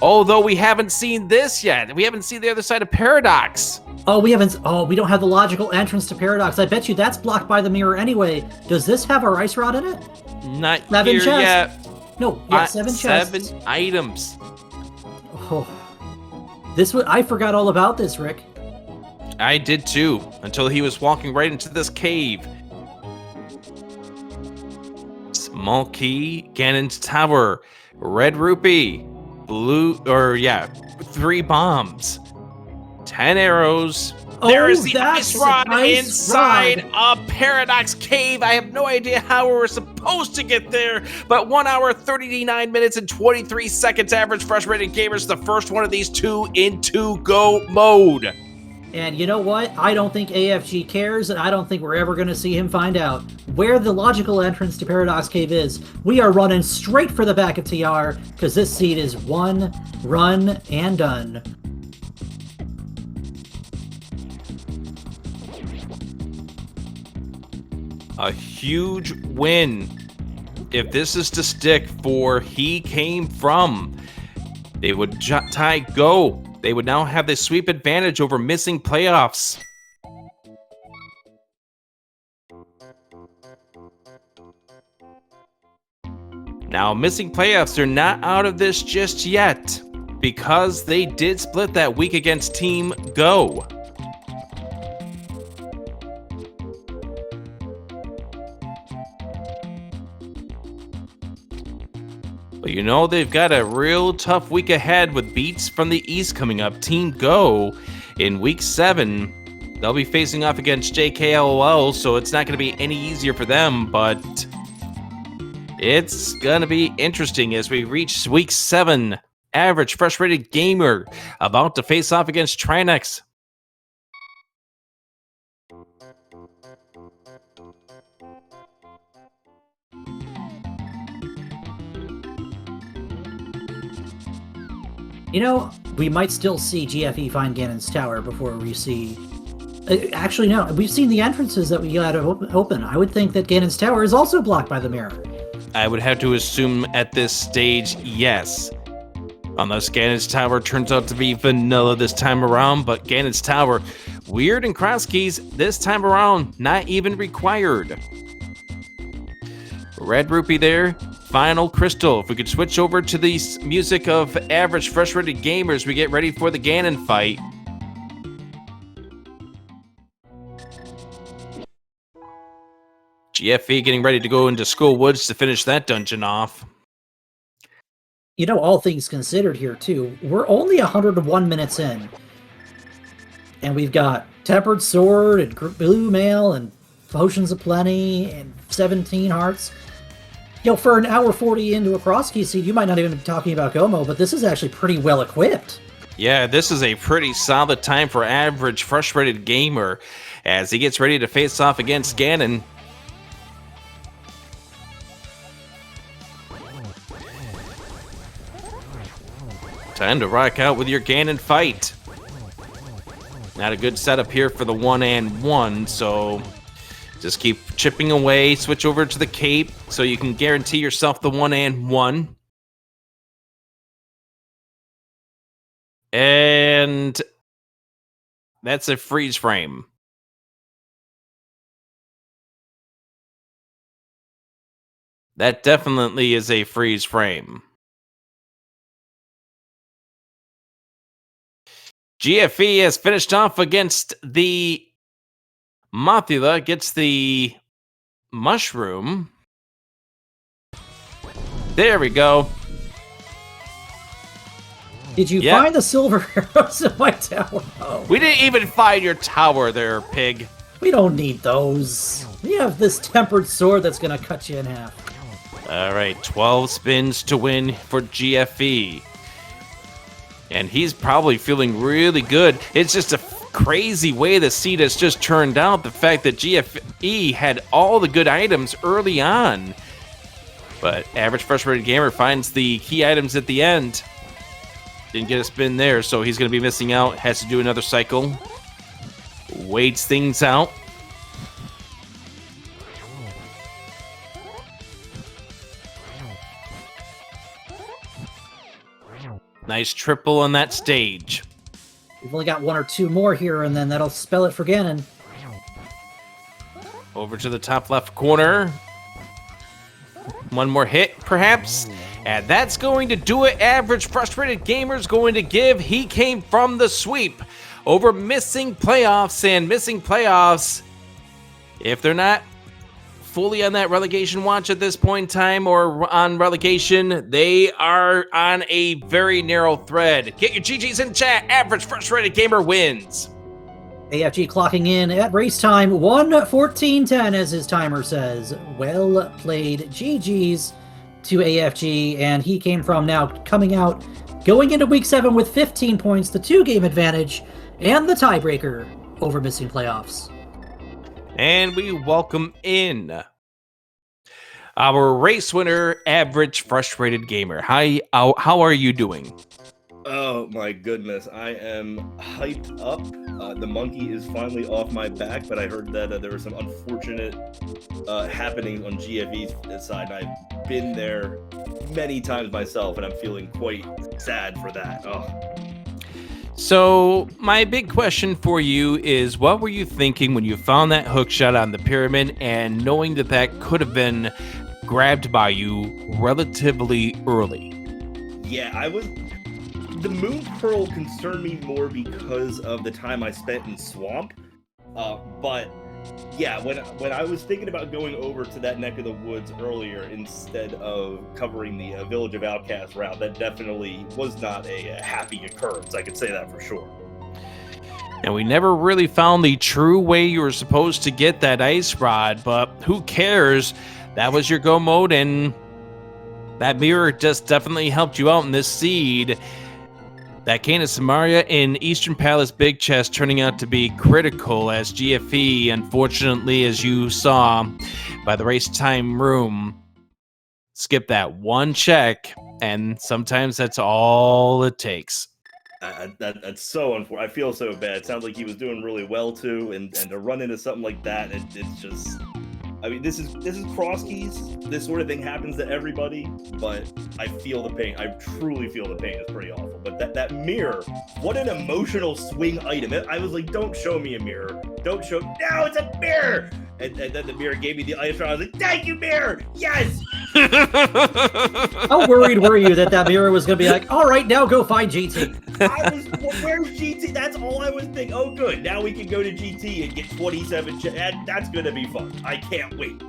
Although we haven't seen this yet. We haven't seen the other side of Paradox. Oh, we haven't. Oh, we don't have the logical entrance to Paradox. I bet you that's blocked by the mirror anyway. Does this have a rice rod in it? Not 7 here chests. yet. No, yeah, 7 chests. 7 items. Oh, I forgot all about this, Rick. I did too, until he was walking right into this cave. Small key, Ganon's Tower, red rupee, 3 bombs, 10 arrows. Oh, there is the that's ice rod the ice inside rod. a Paradox cave. I have no idea how we were supposed to get there, but 1 hour, 39 minutes, and 23 seconds average frustrated gamers, the first one of these 2 into go mode. And you know what? I don't think AFG cares, and I don't think we're ever going to see him find out where the logical entrance to Paradox Cave is. We are running straight for the back of TR, because this seed is 1 run and done. A huge win if this is to stick for he came from. They would tie go. They would now have the sweep advantage over missing playoffs. Now, missing playoffs, they're not out of this just yet because they did split that week against Team Go. But you know, they've got a real tough week ahead with beats from the East coming up. Team Go in week 7. They'll be facing off against JKLOL, so it's not going to be any easier for them, but it's going to be interesting as we reach week 7. Average frustrated gamer about to face off against Trinex. You know, we might still see GFE find Ganon's Tower before we see... Actually, no. We've seen the entrances that we got open. I would think that Ganon's Tower is also blocked by the mirror. I would have to assume at this stage, yes. Unless Ganon's Tower turns out to be vanilla this time around, but Ganon's Tower, weird and cross keys this time around, not even required. Red rupee there. Final crystal. If we could switch over to the music of average frustrated gamers, we get ready for the Ganon fight. GFE getting ready to go into Skull Woods to finish that dungeon off. You know, all things considered here, too, we're only 101 minutes in. And we've got Tempered Sword and Blue Mail and Potions of Plenty and 17 Hearts. Yo, for an hour 40 into a cross key seed, you might not even be talking about Gomo, but this is actually pretty well equipped. Yeah, this is a pretty solid time for average frustrated gamer as he gets ready to face off against Ganon. Time to rock out with your Ganon fight. Not a good setup here for the 1-and-1, so just keep chipping away, switch over to the cape so you can guarantee yourself the 1-and-1. And that's a freeze frame. That definitely is a freeze frame. GFE has finished off against the Mothula, gets the mushroom. There we go. Did you find the silver arrows in my tower? Oh. We didn't even find your tower there, pig. We don't need those. We have this tempered sword that's going to cut you in half. All right, 12 spins to win for GFE. And he's probably feeling really good. It's just a crazy way the seed has just turned out. The fact that GFE had all the good items early on. But Average Frustrated Gamer finds the key items at the end. Didn't get a spin there, so he's going to be missing out. Has to do another cycle. Waits things out. Nice triple on that stage. We've only got one or two more here, and then that'll spell it for Ganon. Over to the top left corner. One more hit, perhaps. And that's going to do it. Average Frustrated Gamer's going to give. He came from the sweep over Missing Playoffs. And Missing Playoffs, if they're not fully on that relegation watch at this point in time or on relegation, they are on a very narrow thread. Get your GGs in chat. Average Frustrated Gamer wins. AFG clocking in at race time 1:14:10 as his timer says. Well played. GG's to AFG, and he came from now coming out going into week 7 with 15 points, the 2-game advantage, and the tiebreaker over Missing Playoffs. And we welcome in our race winner, Average Frustrated Gamer. Hi, how are you doing? Oh my goodness, I am hyped up. The monkey is finally off my back, but I heard that there were some unfortunate happenings on GFE's side, and I've been there many times myself, and I'm feeling quite sad for that. Oh. So, my big question for you is, what were you thinking when you found that hook shot on the pyramid and knowing that that could have been grabbed by you relatively early? Yeah, the Moon Pearl concerned me more because of the time I spent in Swamp, but yeah, when I was thinking about going over to that neck of the woods earlier instead of covering the Village of Outcasts route, that definitely was not a happy occurrence. I could say that for sure. And we never really found the true way you were supposed to get that ice rod, but who cares? That was your go mode, and that mirror just definitely helped you out in this seed. That Cane of Samaria in Eastern Palace Big Chest turning out to be critical as GFE, unfortunately, as you saw by the race time room, skip that one check, and sometimes that's all it takes. That's so unfortunate. I feel so bad. It sounds like he was doing really well too, and to run into something like that, it's just. I mean, this is cross keys. This sort of thing happens to everybody, but I feel the pain. I truly feel the pain. It's pretty awful. But that mirror, what an emotional swing item. I was like, don't show me a mirror. Don't show. No, it's a mirror. And then the mirror gave me the ice rod. I was like, thank you, mirror. Yes. How worried were you that mirror was going to be like, all right, now go find GT? Where's GT? That's all I was thinking. Oh, good. Now we can go to GT and get 27. That's going to be fun. I can't wait.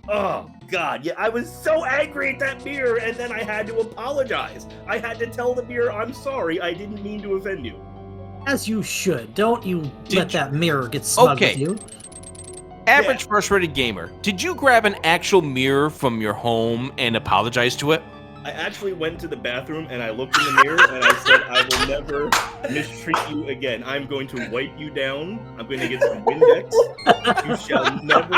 Oh, God. Yeah, I was so angry at that mirror, and then I had to apologize. I had to tell the mirror, I'm sorry. I didn't mean to offend you. As you should. Don't you let that mirror get smug with you. Average Frustrated Gamer, did you grab an actual mirror from your home and apologize to it? I actually went to the bathroom and I looked in the mirror and I said, I will never mistreat you again. I'm going to wipe you down. I'm going to get some Windex. You shall never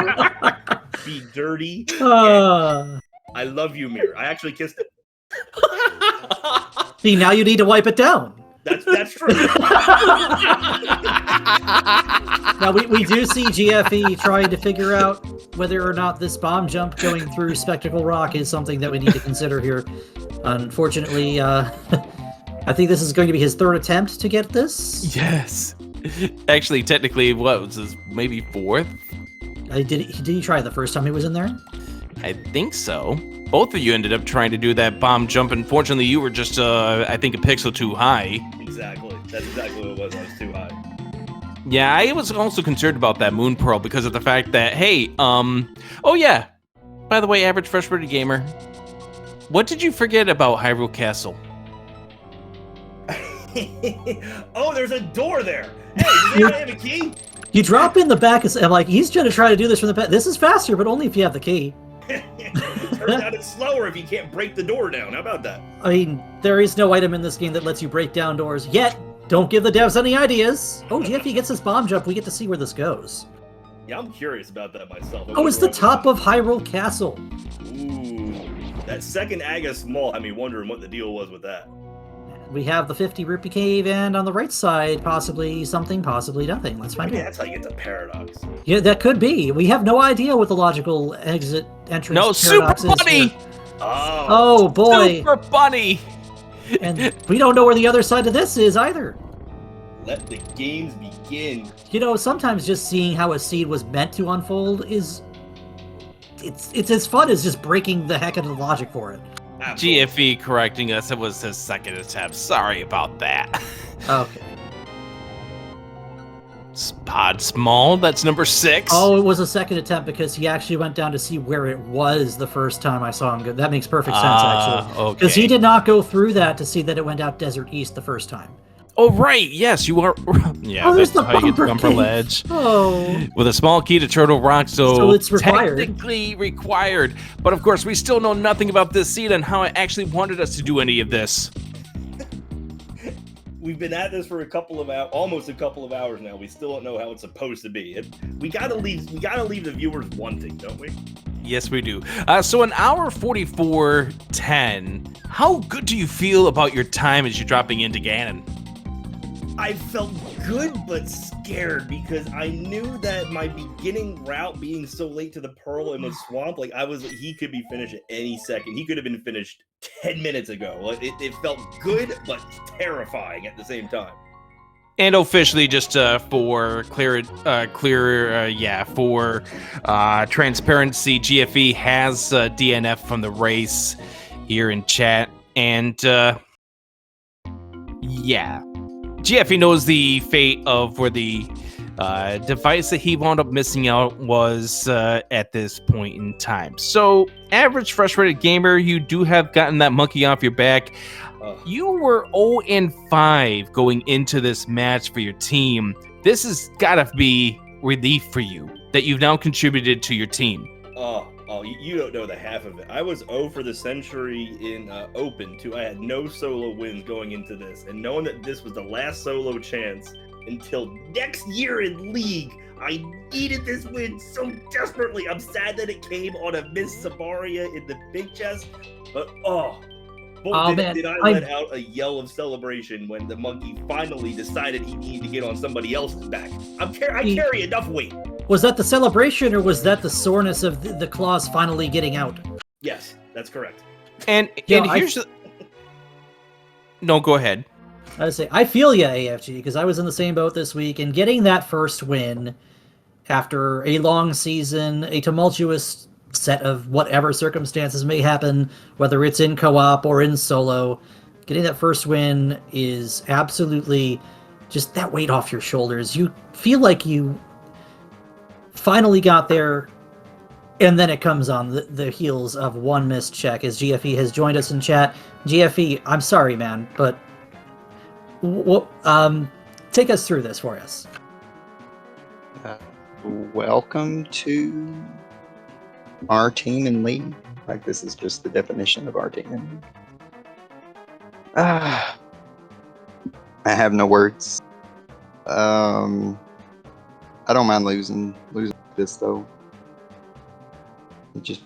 be dirty. I love you, mirror. I actually kissed it. See, now you need to wipe it down. That's true. Now, we do see GFE trying to figure out whether or not this bomb jump going through Spectacle Rock is something that we need to consider here. Unfortunately, I think this is going to be his third attempt to get this. Yes. Actually, technically, what was this? Maybe fourth? Did he try it the first time he was in there? I think so. Both of you ended up trying to do that bomb jump. Unfortunately, you were just, I think, a pixel too high. Exactly. That's exactly what it was. I was too high. Yeah, I was also concerned about that Moon Pearl because of the fact that, hey, oh yeah, by the way, average frustrated gamer, what did you forget about Hyrule Castle? Oh, there's a door there. Hey, does anybody have a key? You drop in the back, and I'm like, he's going to try to do this from the back. This is faster, but only if you have the key. Turns out it's slower if you can't break the door down. How about that? I mean, there is no item in this game that lets you break down doors yet. Don't give the devs any ideas. Oh, GFE gets this bomb jump. We get to see where this goes. Yeah, I'm curious about that myself. Oh, it's the top of Hyrule Castle. Ooh, that second Aga Small had me wondering what the deal was with that. We have the 50 rupee cave, and on the right side, possibly something, possibly nothing. Let's find Yeah, out. that's how you get to Paradox. Yeah, that could be. We have no idea what the logical exit entrance No, Super paradox is Bunny! here. Oh, Oh, boy. Super Bunny! And we don't know where the other side of this is either. let the games begin. You know, sometimes just seeing how a seed was meant to unfold is... It's as fun as just breaking the heck out of the logic for it. GFE correcting us, it was his second attempt. Sorry about that. Okay. Pod Small, that's number 6. Oh, it was a second attempt because he actually went down to see where it was the first time I saw him go. That makes perfect sense, actually. Because he did not go through that to see that it went out Desert East the first time. Oh, right. Yes, you are. Yeah, Oh, there's that's the how you get the bumper bumper cave. ledge. Oh. With a small key to Turtle Rock, So it's required. Technically required. But of course, we still know nothing about this seed and how it actually wanted us to do any of this. We've been at this for almost a couple of hours now. We still don't know how it's supposed to be. We gotta leave the viewers wanting, don't we? Yes, we do. So an hour 44:10. How good do you feel about your time as you're dropping into Ganon? I felt good but scared because I knew that my beginning route being so late to the Pearl and the Swamp, he could be finished at any second. He could have been finished 10 minutes ago. It felt good but terrifying at the same time. And officially, just for transparency, GFE has DNF from the race here in chat, and yeah. GFE knows the fate of where the device that he wound up missing out was at this point in time. So, average frustrated gamer, you do have gotten that monkey off your back. You were 0-5 going into this match for your team. This has got to be relief for you that you've now contributed to your team. You don't know the half of it. I was 0 for the century in Open, too. I had no solo wins going into this. And knowing that this was the last solo chance until next year in League, I needed this win so desperately. I'm sad that it came on a Miss Samaria in the big chest. But, did I let out a yell of celebration when the monkey finally decided he needed to get on somebody else's back. I carry enough weight. Was that the celebration, or was that the soreness of the claws finally getting out? Yes, that's correct. And here's No, go ahead. I say I feel ya, AFG, because I was in the same boat this week, and getting that first win after a long season, a tumultuous set of whatever circumstances may happen, whether it's in co-op or in solo, getting that first win is absolutely just that weight off your shoulders. You feel like you finally got there, and then it comes on the heels of one missed check, as GFE has joined us in chat. GFE, I'm sorry, man, but take us through this for us. Welcome to our team in League. Like, this is just the definition of our team in League. I have no words. I don't mind losing this though. Just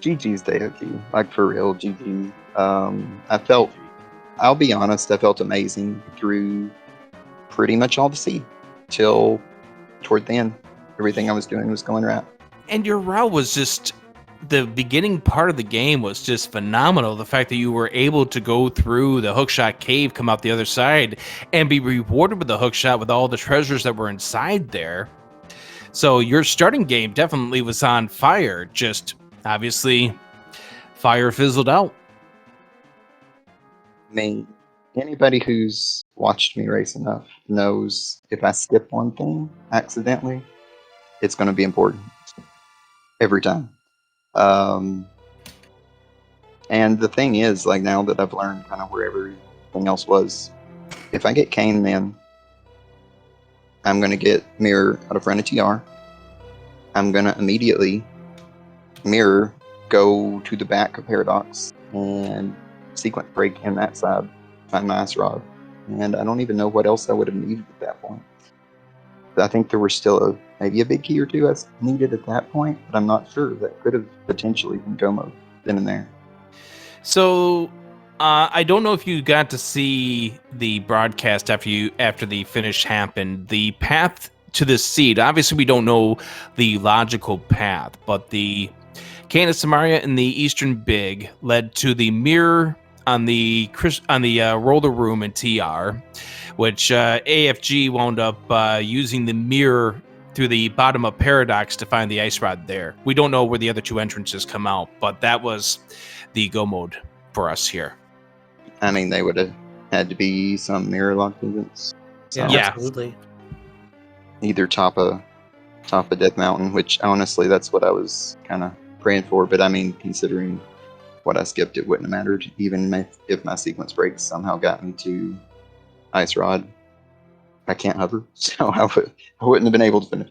GG's day, okay? Like, for real, GG. I'll be honest, I felt amazing through pretty much all the seed till toward the end. Everything I was doing was going right. And your route was just, the beginning part of the game was just phenomenal. The fact that you were able to go through the hookshot cave, come out the other side, and be rewarded with the hookshot with all the treasures that were inside there. So your starting game definitely was on fire. Just obviously, fire fizzled out. I mean, Anybody who's watched me race enough knows if I skip one thing accidentally, it's going to be important every time. And the thing is, like, now that I've learned kind of where everything else was, if I get Kane, then I'm going to get Mirror out of front of TR. I'm going to immediately Mirror, go to the back of Paradox, and sequence break in that side, find my Ice Rod. And I don't even know what else I would have needed at that point. I think there was still maybe a big key or two I needed at that point, but I'm not sure. That could have potentially been go mode then and there. So I don't know if you got to see the broadcast after the finish happened. The path to the seed, obviously we don't know the logical path, but the Canis Samaria in the Eastern Big led to the mirror on the roller room in TR, which AFG wound up using the mirror through the bottom of Paradox to find the Ice Rod there. We don't know where the other two entrances come out, but that was the go mode for us here. I mean, they would have had to be some mirror locked events. Yeah, Yeah. absolutely. Either top of Death Mountain, which honestly, that's what I was kind of praying for. But I mean, considering what I skipped, it wouldn't have mattered. Even if my sequence breaks somehow got me to Ice Rod, I can't hover, so I wouldn't have been able to finish.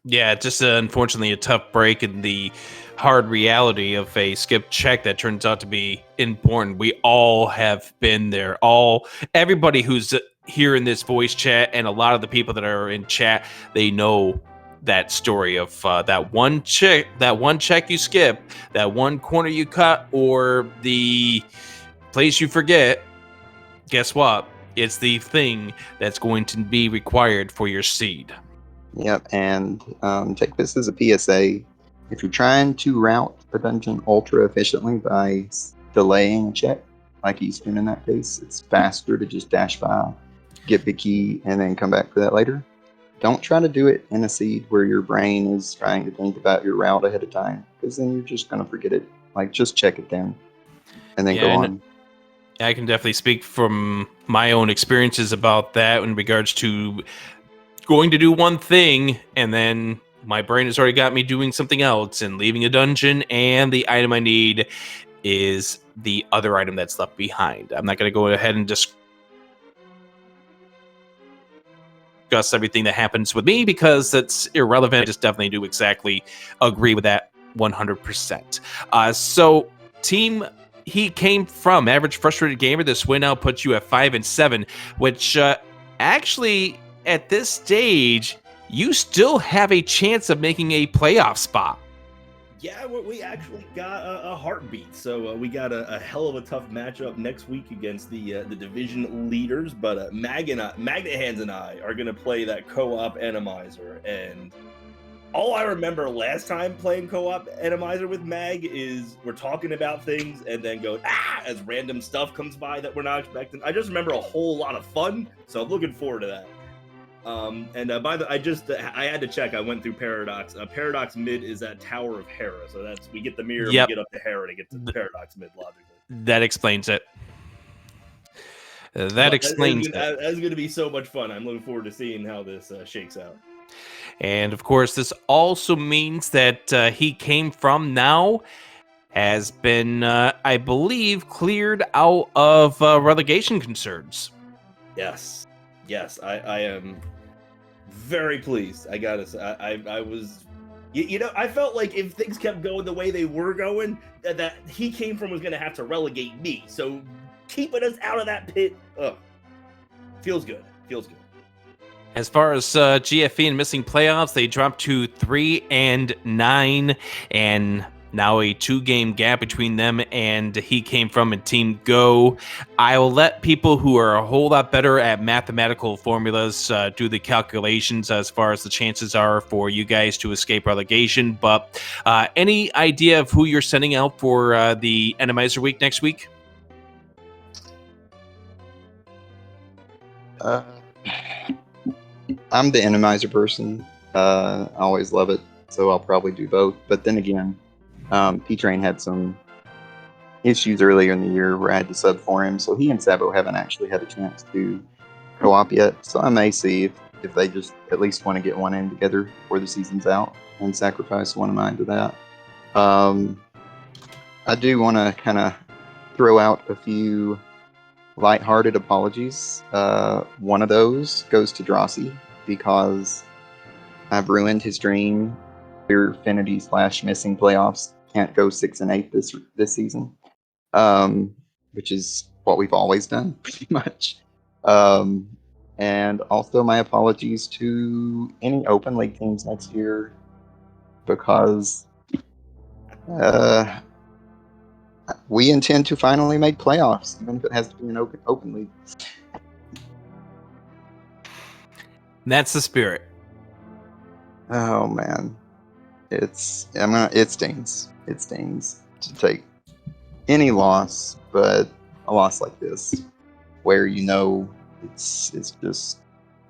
Yeah, just unfortunately a tough break in the hard reality of a skip check that turns out to be important. We all have been there. Everybody who's here in this voice chat and a lot of the people that are in chat, they know that story of that one check you skip, that one corner you cut, or the place you forget. Guess what? It's the thing that's going to be required for your seed. Yep, and take this as a PSA. If you're trying to route a dungeon ultra efficiently by delaying a check, like he's doing in that case, it's faster to just dash by, get the key, and then come back for that later. Don't try to do it in a seed where your brain is trying to think about your route ahead of time, because then you're just going to forget it. Like, just check it then, and then go on. I can definitely speak from my own experiences about that in regards to going to do one thing and then my brain has already got me doing something else and leaving a dungeon, and the item I need is the other item that's left behind. I'm not going to go ahead and discuss everything that happens with me because that's irrelevant. I just definitely do exactly agree with that 100%. So team he came from, Average Frustrated Gamer, this win now puts you at 5-7, which actually at this stage you still have a chance of making a playoff spot. Yeah, we actually got a heartbeat. So we got a hell of a tough matchup next week against the division leaders. But Magnet Hands and I are going to play that co-op Randomizer. And all I remember last time playing co-op Randomizer with Mag is we're talking about things and then go, as random stuff comes by that we're not expecting. I just remember a whole lot of fun. So I'm looking forward to that. I had to check. I went through Paradox. Paradox mid is at Tower of Hera, so we get the mirror, Yep. we get up to Hera to get to Paradox mid logically. That explains it. That explains it. That's going to be so much fun. I'm looking forward to seeing how this shakes out. And of course, this also means that he came from now has been, I believe, cleared out of relegation concerns. Yes, I am very pleased. I gotta say, I was, I felt like if things kept going the way they were going, that he came from was going to have to relegate me. So keeping us out of that pit, feels good. As far as GFE and missing playoffs, they dropped to 3-9, and now a 2-game gap between them and he came from a Team Go. I will let people who are a whole lot better at mathematical formulas do the calculations as far as the chances are for you guys to escape relegation. But any idea of who you're sending out for the Randomizer week next week? I'm the Randomizer person. I always love it, so I'll probably do both. But then again, P-Train had some issues earlier in the year where I had to sub for him, so he and Sabo haven't actually had a chance to co-op yet. So I may see if they just at least want to get one in together before the season's out and sacrifice one of mine to that. I do want to kind of throw out a few lighthearted apologies. One of those goes to Drossi because I've ruined his dream. Your Affinity / missing playoffs can't go 6 and 8 this season, which is what we've always done pretty much. And also my apologies to any open league teams next year because we intend to finally make playoffs, even if it has to be an open league. That's the spirit. Oh man, it stings. It stings to take any loss, but a loss like this, where it's just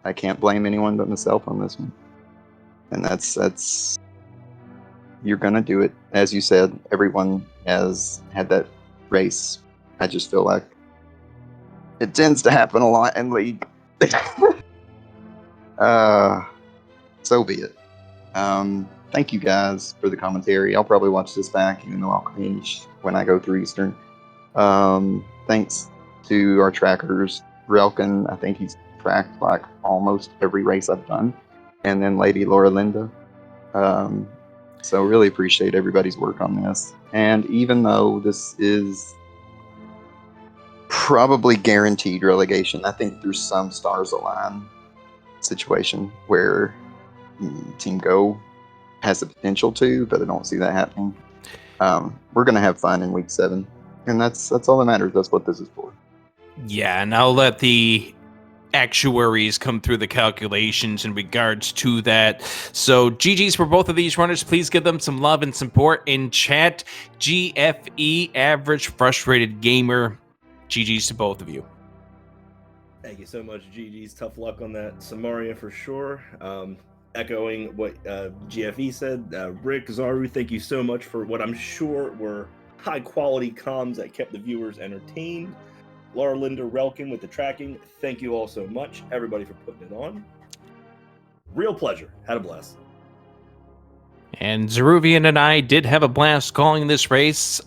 I can't blame anyone but myself on this one, and that's you're gonna do it. As you said, everyone has had that race. I just feel like it tends to happen a lot in League. So be it. Thank you guys for the commentary. I'll probably watch this back, even though I'll cringe when I go through Eastern. Thanks to our trackers. Relkin, I think he's tracked like almost every race I've done. And then Lady Laura Linda. So really appreciate everybody's work on this. And even though this is probably guaranteed relegation, I think there's some stars align situation where Team Go has the potential to, but I don't see that happening. We're going to have fun in week 7, and that's all that matters. That's what this is for. Yeah, and I'll let the actuaries come through the calculations in regards to that. So GG's for both of these runners. Please give them some love and support in chat. GFE, Average Frustrated Gamer. GG's to both of you. Thank you so much, GG's. Tough luck on that Samaria for sure. Echoing what GFE said, Rick, Zaru, thank you so much for what I'm sure were high-quality comms that kept the viewers entertained. Laura Linda Relkin with the tracking, thank you all so much, everybody, for putting it on. Real pleasure. Had a blast. And Zeruvian and I did have a blast calling this race.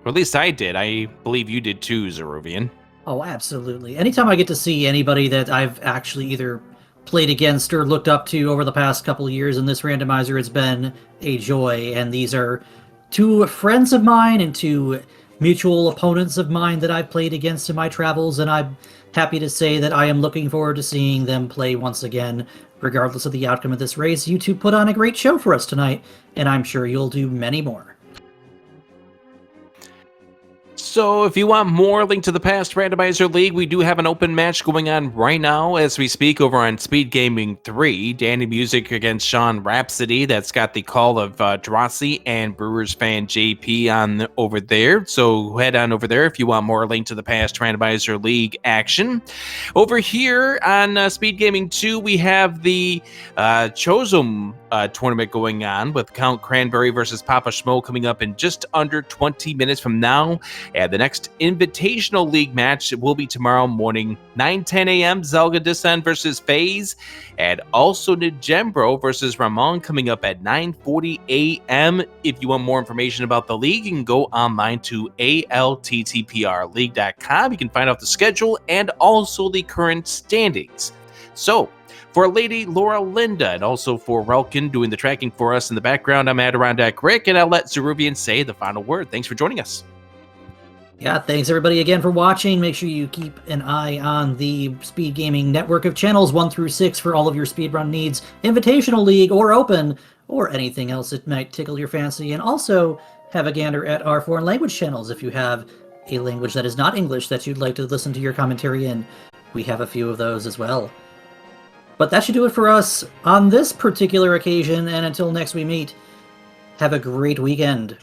Or at least I did. I believe you did too, Zeruvian. Oh, absolutely. Anytime I get to see anybody that I've actually either played against or looked up to over the past couple of years in this randomizer, it's been a joy. And these are 2 friends of mine and 2 mutual opponents of mine that I've played against in my travels, and I'm happy to say that I am looking forward to seeing them play once again, regardless of the outcome of this race. You 2 put on a great show for us tonight, and I'm sure you'll do many more. So if you want more Link to the Past Randomizer League, we do have an open match going on right now as we speak over on SpeedGaming 3. Danny Music against Sean Rhapsody. That's got the call of Drossi and Brewers fan JP on over there. So head on over there if you want more Link to the Past Randomizer League action. Over here on SpeedGaming 2, we have the Chosum tournament going on with Count Cranberry versus Papa Schmo coming up in just under 20 minutes from now. And the next Invitational League match will be tomorrow morning, 9:10 a.m. Zelga Descent versus FaZe, and also Nijembro versus Ramon coming up at 9:40 a.m. If you want more information about the league, you can go online to ALTTPRleague.com. You can find out the schedule and also the current standings. So, for Lady Laura Linda and also for Relkin doing the tracking for us in the background, I'm Adirondack Rick, and I'll let Zeruvian say the final word. Thanks for joining us. Yeah, thanks everybody again for watching. Make sure you keep an eye on the Speed Gaming network of channels 1 through 6 for all of your speedrun needs, Invitational League or Open, or anything else that might tickle your fancy. And also have a gander at our foreign language channels if you have a language that is not English that you'd like to listen to your commentary in. We have a few of those as well. But that should do it for us on this particular occasion, and until next we meet, have a great weekend.